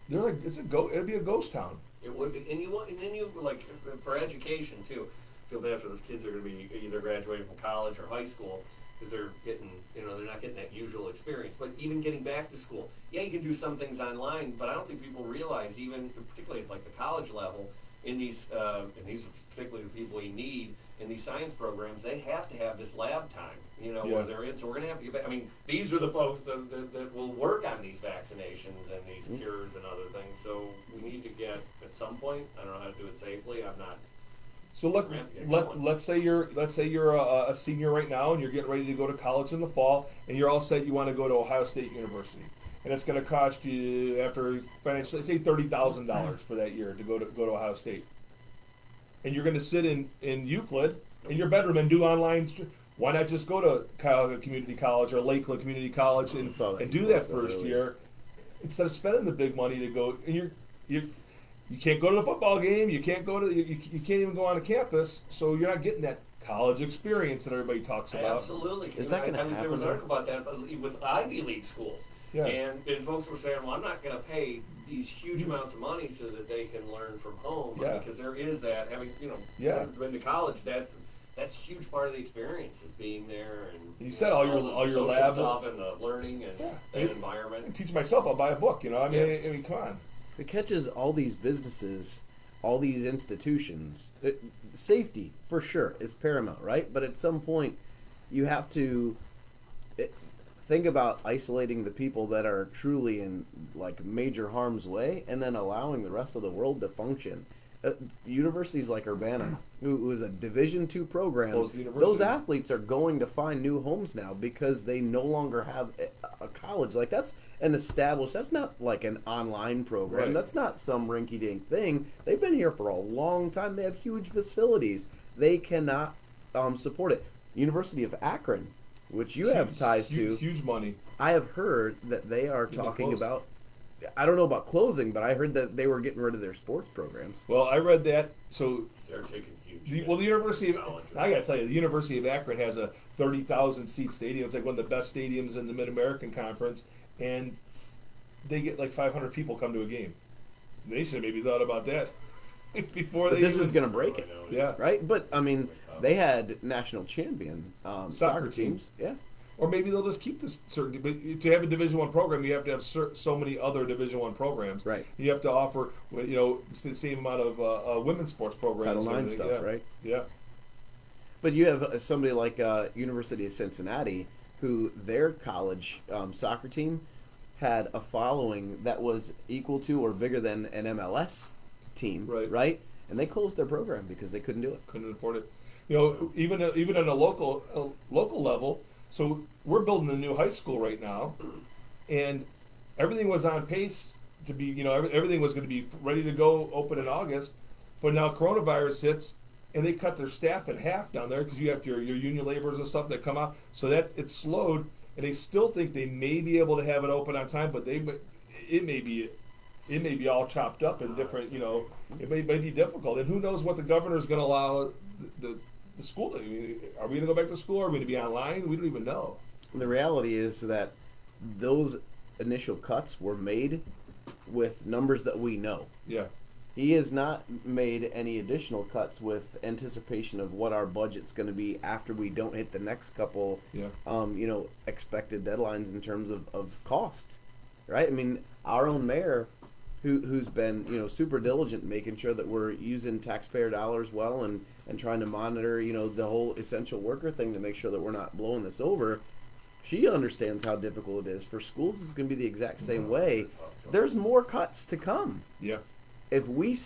They're like it'd be a ghost town. It would be, and then you like for education too. Feel bad for those kids that are going to be either graduating from college or high school because they're getting, they're not getting that usual experience. But even getting back to school, yeah, you can do some things online, but I don't think people realize, even particularly at like the college level, in these are particularly the people you need in these science programs, they have to have this lab time, where they're in. So we're going to have to get back. I mean, these are the folks that will work on these vaccinations and these cures and other things. So we need to get, at some point, I don't know how to do it safely. I'm not. So let's say you're a senior right now and you're getting ready to go to college in the fall and you're all set. You want to go to Ohio State University, and it's going to cost you after financially, say $30,000 for that year to go to Ohio State. And you're going to sit in Euclid in your bedroom and do online. Why not just go to community college or Lakeland Community College and do that first year instead of spending the big money to go? And you can't go to the football game. You can't go to you can't even go on a campus. So you're not getting that college experience that everybody talks about. Absolutely. Is that gonna There was an happen? article about that with Ivy League schools. Yeah. And folks were saying, well, I'm not going to pay these huge amounts of money so that they can learn from home. Yeah. Because there is that, having, been to college, that's a huge part of the experience, is being there. And You said all your social lab stuff and the learning and that environment. I teach myself. I'll buy a book. I mean, come on. It catches all these businesses, all these institutions. Safety, for sure, is paramount, right? But at some point, you have to think about isolating the people that are truly in like major harm's way, and then allowing the rest of the world to function. Universities like Urbana, who is a Division II program, Closed the university. those athletes are going to find new homes now because they no longer have a college. Like that's an established. That's not like an online program. Right. That's not some rinky-dink thing. They've been here for a long time. They have huge facilities. They cannot support it. University of Akron, which you have ties to, Huge money. I have heard that they are Even talking close. about. I don't know about closing, but I heard that they were getting rid of their sports programs. Well, I read that. So They're taking huge the University of colleges. I got to tell you, the University of Akron has a 30,000 seat stadium. It's like one of the best stadiums in the Mid American Conference, and they get like 500 people come to a game. They should have maybe thought about that before But they. this even- is going to break it, Yeah. right? But I mean, They had national champion soccer teams. Yeah. Or maybe they'll just keep this certain. But to have a Division One program, you have to have so many other Division One programs. Right. You have to offer, the same amount of women's sports programs. Title IX stuff, yeah. right? Yeah. But you have somebody like University of Cincinnati, who their college soccer team had a following that was equal to or bigger than an MLS team, right? And they closed their program because they couldn't do it. Couldn't afford it. Even on a local level. So we're building a new high school right now, and everything was on pace to be, everything was going to be ready to go open in August, but now coronavirus hits, and they cut their staff in half down there because you have your union laborers and stuff that come out. So that it's slowed, and they still think they may be able to have it open on time, but it may be all chopped up and different. It may be difficult, and who knows what the governor is going to allow the school. Are we going to go back to school? Are we going to be online? We don't even know. The reality is that those initial cuts were made with numbers that we know. Yeah. He has not made any additional cuts with anticipation of what our budget's going to be after we don't hit the next couple, expected deadlines in terms of cost, right? I mean, our own mayor, who's been, super diligent in making sure that we're using taxpayer dollars well and trying to monitor, the whole essential worker thing to make sure that we're not blowing this over. She understands how difficult it is. For schools, it's going to be the exact same way. There's more cuts to come. Yeah. If we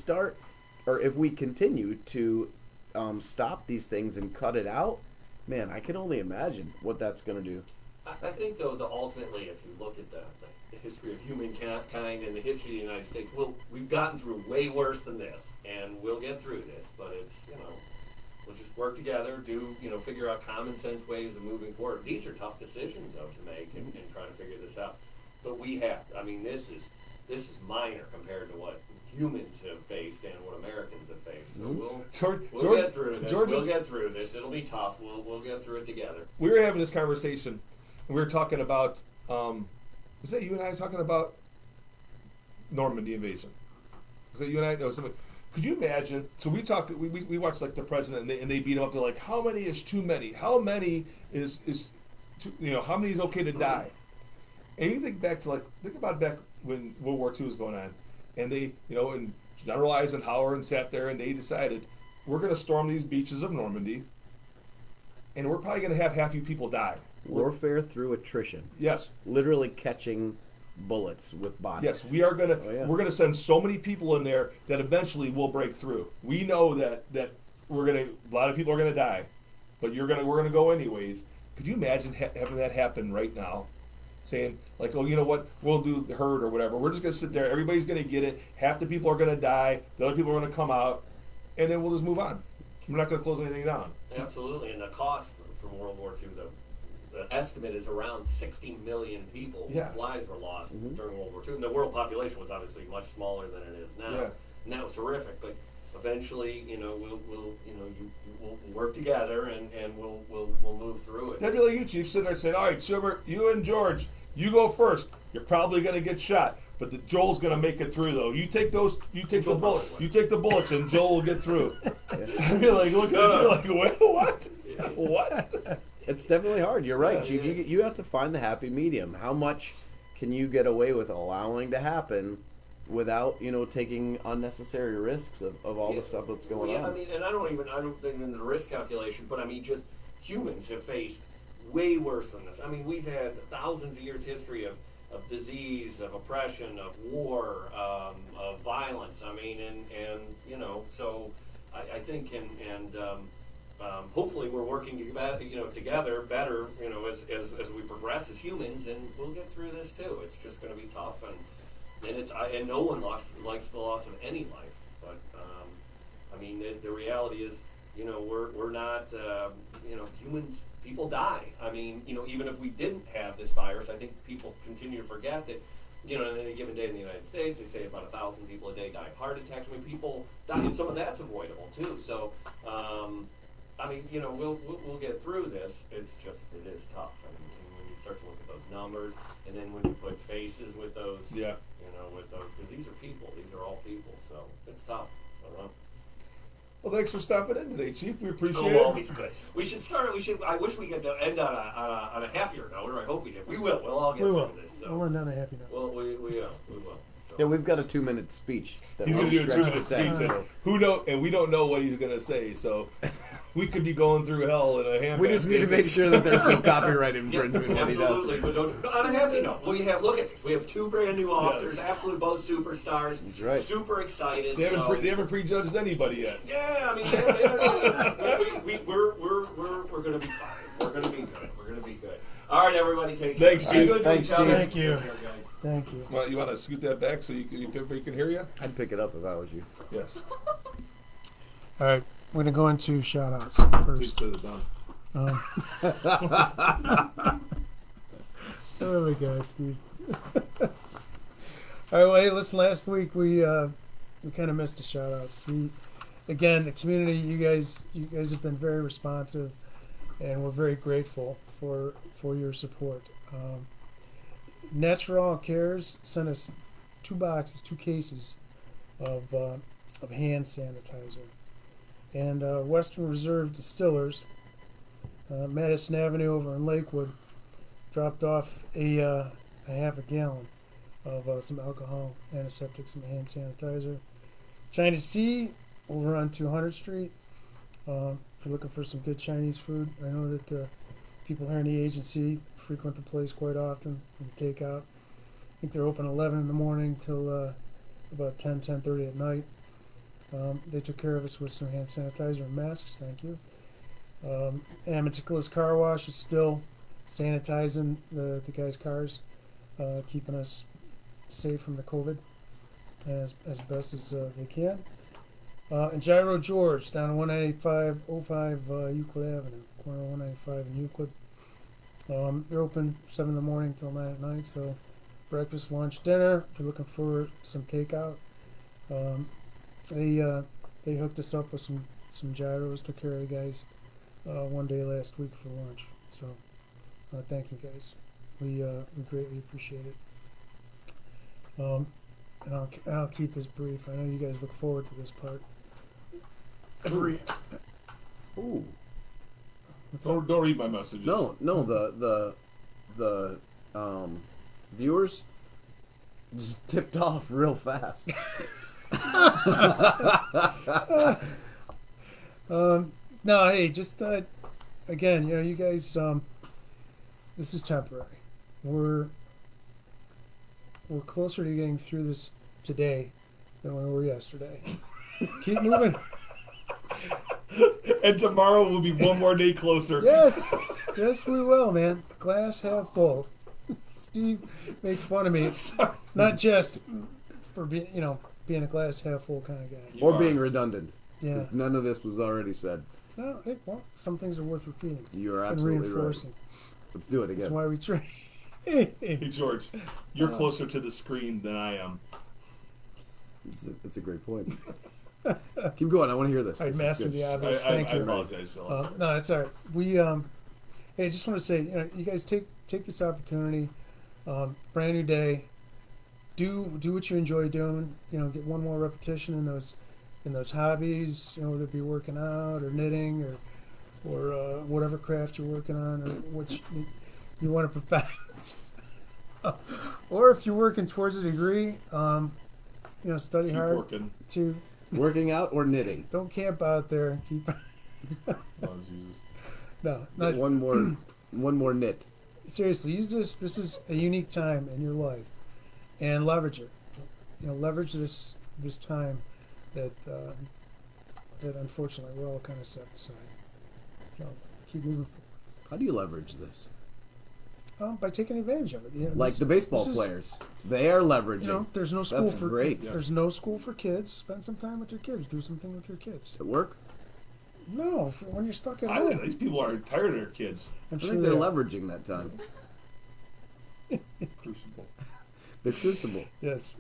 continue to stop these things and cut it out, man, I can only imagine what that's going to do. I think, though, ultimately, if you look at the history of humankind and the history of the United States, we've gotten through way worse than this, and we'll get through this. But it's, we'll just work together, figure out common sense ways of moving forward. These are tough decisions, though, to make and try to figure this out. But we have. I mean, this is minor compared to what humans have faced and what Americans have faced. So we'll get through this. We'll get through this. It'll be tough. We'll get through it together. We were having this conversation, and we were talking about. Was that you and I talking about Normandy invasion? Was that you and I? No, somebody. Could you imagine? So we talked. We watched like the president, and they beat him up. They're like, how many is too many? How many is how many is okay to die? And you think about it back when World War II was going on, and they and General Eisenhower and sat there and they decided we're going to storm these beaches of Normandy, and we're probably going to have half you people die. Warfare through attrition. Yes. Literally catching bullets with bodies. Yes, we are gonna we're gonna send so many people in there that eventually we'll break through. We know that a lot of people are gonna die, but we're gonna go anyways. Could you imagine having that happen right now? Saying like, oh, you know what, we'll do the herd or whatever. We're just gonna sit there. Everybody's gonna get it. Half the people are gonna die. The other people are gonna come out, and then we'll just move on. We're not gonna close anything down. Absolutely, and the cost from World War II, the estimate is around 60 million people whose lives were lost during World War II. And the world population was obviously much smaller than it is now. Yeah. And that was horrific. But eventually, we'll work together and we'll move through it. That'd be like you, Chief, sitting there saying, all right, Schubert, you and George, you go first. You're probably going to get shot, but Joel's going to make it through, though. You take the bullets, and Joel will get through. I'd be like, look at you, like, what? What? It's definitely hard. You're right, Chief. You have to find the happy medium. How much can you get away with allowing to happen without, taking unnecessary risks of all the stuff that's going on? I mean, and I don't think in the risk calculation, but I mean, just humans have faced way worse than this. I mean, we've had thousands of years history of disease, of oppression, of war, of violence. I mean, and so I think hopefully we're working together better, as we progress as humans, and we'll get through this too. It's just going to be tough, and no one likes the loss of any life. But I mean, the reality is, we're not, humans. People die. I mean, even if we didn't have this virus, I think people continue to forget that. On any given day in the United States, they say about 1,000 people a day die of heart attacks. I mean, people die, and some of that's avoidable too. So. I mean, we'll get through this. It's just, it is tough. I mean, when you start to look at those numbers, and then when you put faces with those, because these are people. These are all people. So it's tough. Well, thanks for stopping in today, Chief. We appreciate Oh, it. always good. We should start. I wish we could end on a happier note, or I hope we did. We will. We'll all get We through will. this. We'll So. end on a happy note. Well, we will. So. Yeah, we've got a 2-minute speech. That He's going we to do a stretched 2-minute to 10, speech. so Who know? And we don't know what he's going to say, so we could be going through hell in a handbasket. we just need to make sure that there's no copyright infringement when he Absolutely, does. but don't, on a happy note, we have look at this. We have 2 brand new officers, absolutely both superstars. That's right. Super excited. They haven't, so. they haven't prejudged anybody yet. Yeah, I mean, we're gonna be fine. We're gonna be good. We're gonna be good. All right, everybody, take care. Thanks, Be Chief. good to Thanks, each other. Chief. Thank you. Take care, guys. Thank you. Well, you want to scoot that back so everybody can hear you? I'd pick it up if I was you. Yes. All right, we're gonna go into shout outs Please first. set it down. Oh my God, Steve. All right, well, hey, listen. Last week we kind of missed the shout outs. Again, the community, you guys have been very responsive, and we're very grateful for your support. Natural Cares sent us 2 cases of hand sanitizer, and Western Reserve Distillers, Madison Avenue over in Lakewood, dropped off a half a gallon of some alcohol, antiseptic, some hand sanitizer. China Sea over on 200th Street. If you're looking for some good Chinese food, I know that people here in the agency frequent the place quite often for the takeout. I think they're open 11 in the morning till about 10:30 at night. They took care of us with some hand sanitizer and masks. Thank you. And Meticulous Car Wash is still sanitizing the guys' cars, keeping us safe from the COVID as best as they can. And Gyro George down at 19505 Euclid Avenue, corner 195 and Euclid. They're open 7 in the morning till 9 at night. So breakfast, lunch, dinner. If you're looking for some takeout, they hooked us up with some gyros. Took care of the guys one day last week for lunch. So thank you guys. We greatly appreciate it. And I'll keep this brief. I know you guys look forward to this part. Ooh. Don't read my messages. No, the viewers just tipped off real fast. No, hey, just again, you guys, this is temporary. We're closer to getting through this today than we were yesterday. Keep moving. And tomorrow will be one more day closer. Yes, we will, man. Glass half full. Steve makes fun of me, not just for being a glass half full kind of guy. Or being redundant. Yeah. 'Cause none of this was already said. No, well, some things are worth repeating You're and absolutely right. reinforcing. Let's do it That's again. why we train. Hey, George, you're closer to the screen than I am. It's a great point. Keep going. I want to hear this. I This is mastered good. the obvious. I Thank you. apologize, Phil. No, that's all right. We, hey, I just want to say, you guys take this opportunity. Brand new day. Do what you enjoy doing. Get one more repetition in those hobbies. Whether it be working out or knitting or whatever craft you're working on or what you want to perfect. Or if you're working towards a degree, study Keep hard working. to. Working out or knitting? Don't camp out there. Keep. Oh, Jesus. No, nice. One more knit. Seriously, use this. This is a unique time in your life, and leverage it. Leverage this time that unfortunately we're all kind of set aside. So keep moving How do you leverage this? forward. By taking advantage of it. Like the baseball players, they are leveraging. There's no school That's for great. There's no school for kids. Spend some time with your kids. Do something with your kids. At work, No, when you're stuck at I home. think these people are tired of their kids. I'm I sure think they're they are. leveraging that time. Crucible. They're crucible. Yes.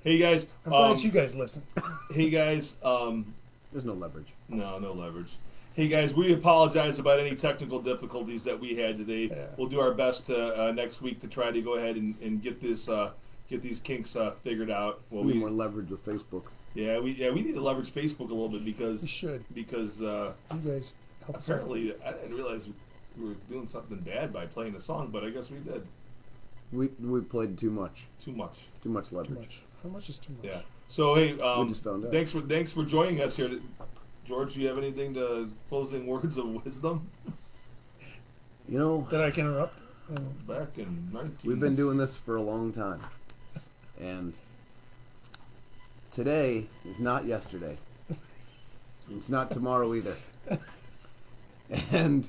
Hey guys. I'm glad you guys listen. Hey guys. There's no leverage. No leverage. Hey guys, we apologize about any technical difficulties that we had today. Yeah. We'll do our best to, next week to try to go ahead and get these kinks figured out. Well, We need more leverage with Facebook. Yeah, we need to leverage Facebook a little bit We because should. you guys help us out. apparently I didn't realize we were doing something bad by playing the song, but I guess we did We played too much. too much. Too much Too leverage. much. How much is too much? Yeah. So hey, We just found out. thanks for joining us here. George, do you have anything to closing words of wisdom? You know, That I can interrupt? Back in 19... we've been doing this for a long time. And today is not yesterday. It's not tomorrow either. And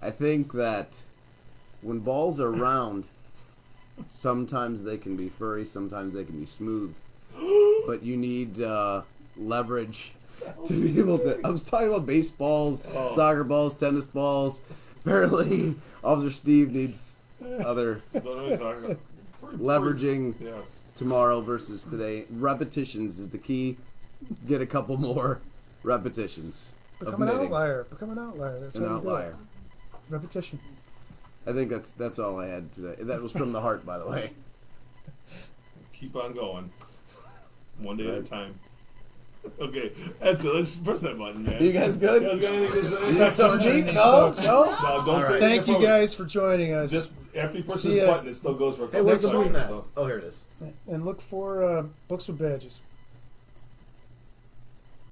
I think that when balls are round, sometimes they can be furry, sometimes they can be smooth. But you need leverage to be able to. I was talking about baseballs, soccer balls, tennis balls. Apparently, Officer Steve needs other leveraging Yes. tomorrow versus today. Repetitions is the key. Get a couple more repetitions of Become an knitting. outlier. Become an outlier. That's An how you do it. outlier. Repetition. I think that's all I had today. That was from the heart, by the way. Keep on going. One day at a Right. time. Okay, that's it. Let's press that button, man. You guys good? You guys got anything to say? You got something These deep? folks. No? No, don't All say right. anything Thank you from it. guys for joining us. Just after you push See this ya. button, it still goes for a Hey, couple where's the seconds. button at? So. Oh, here it is. And look for books with badges.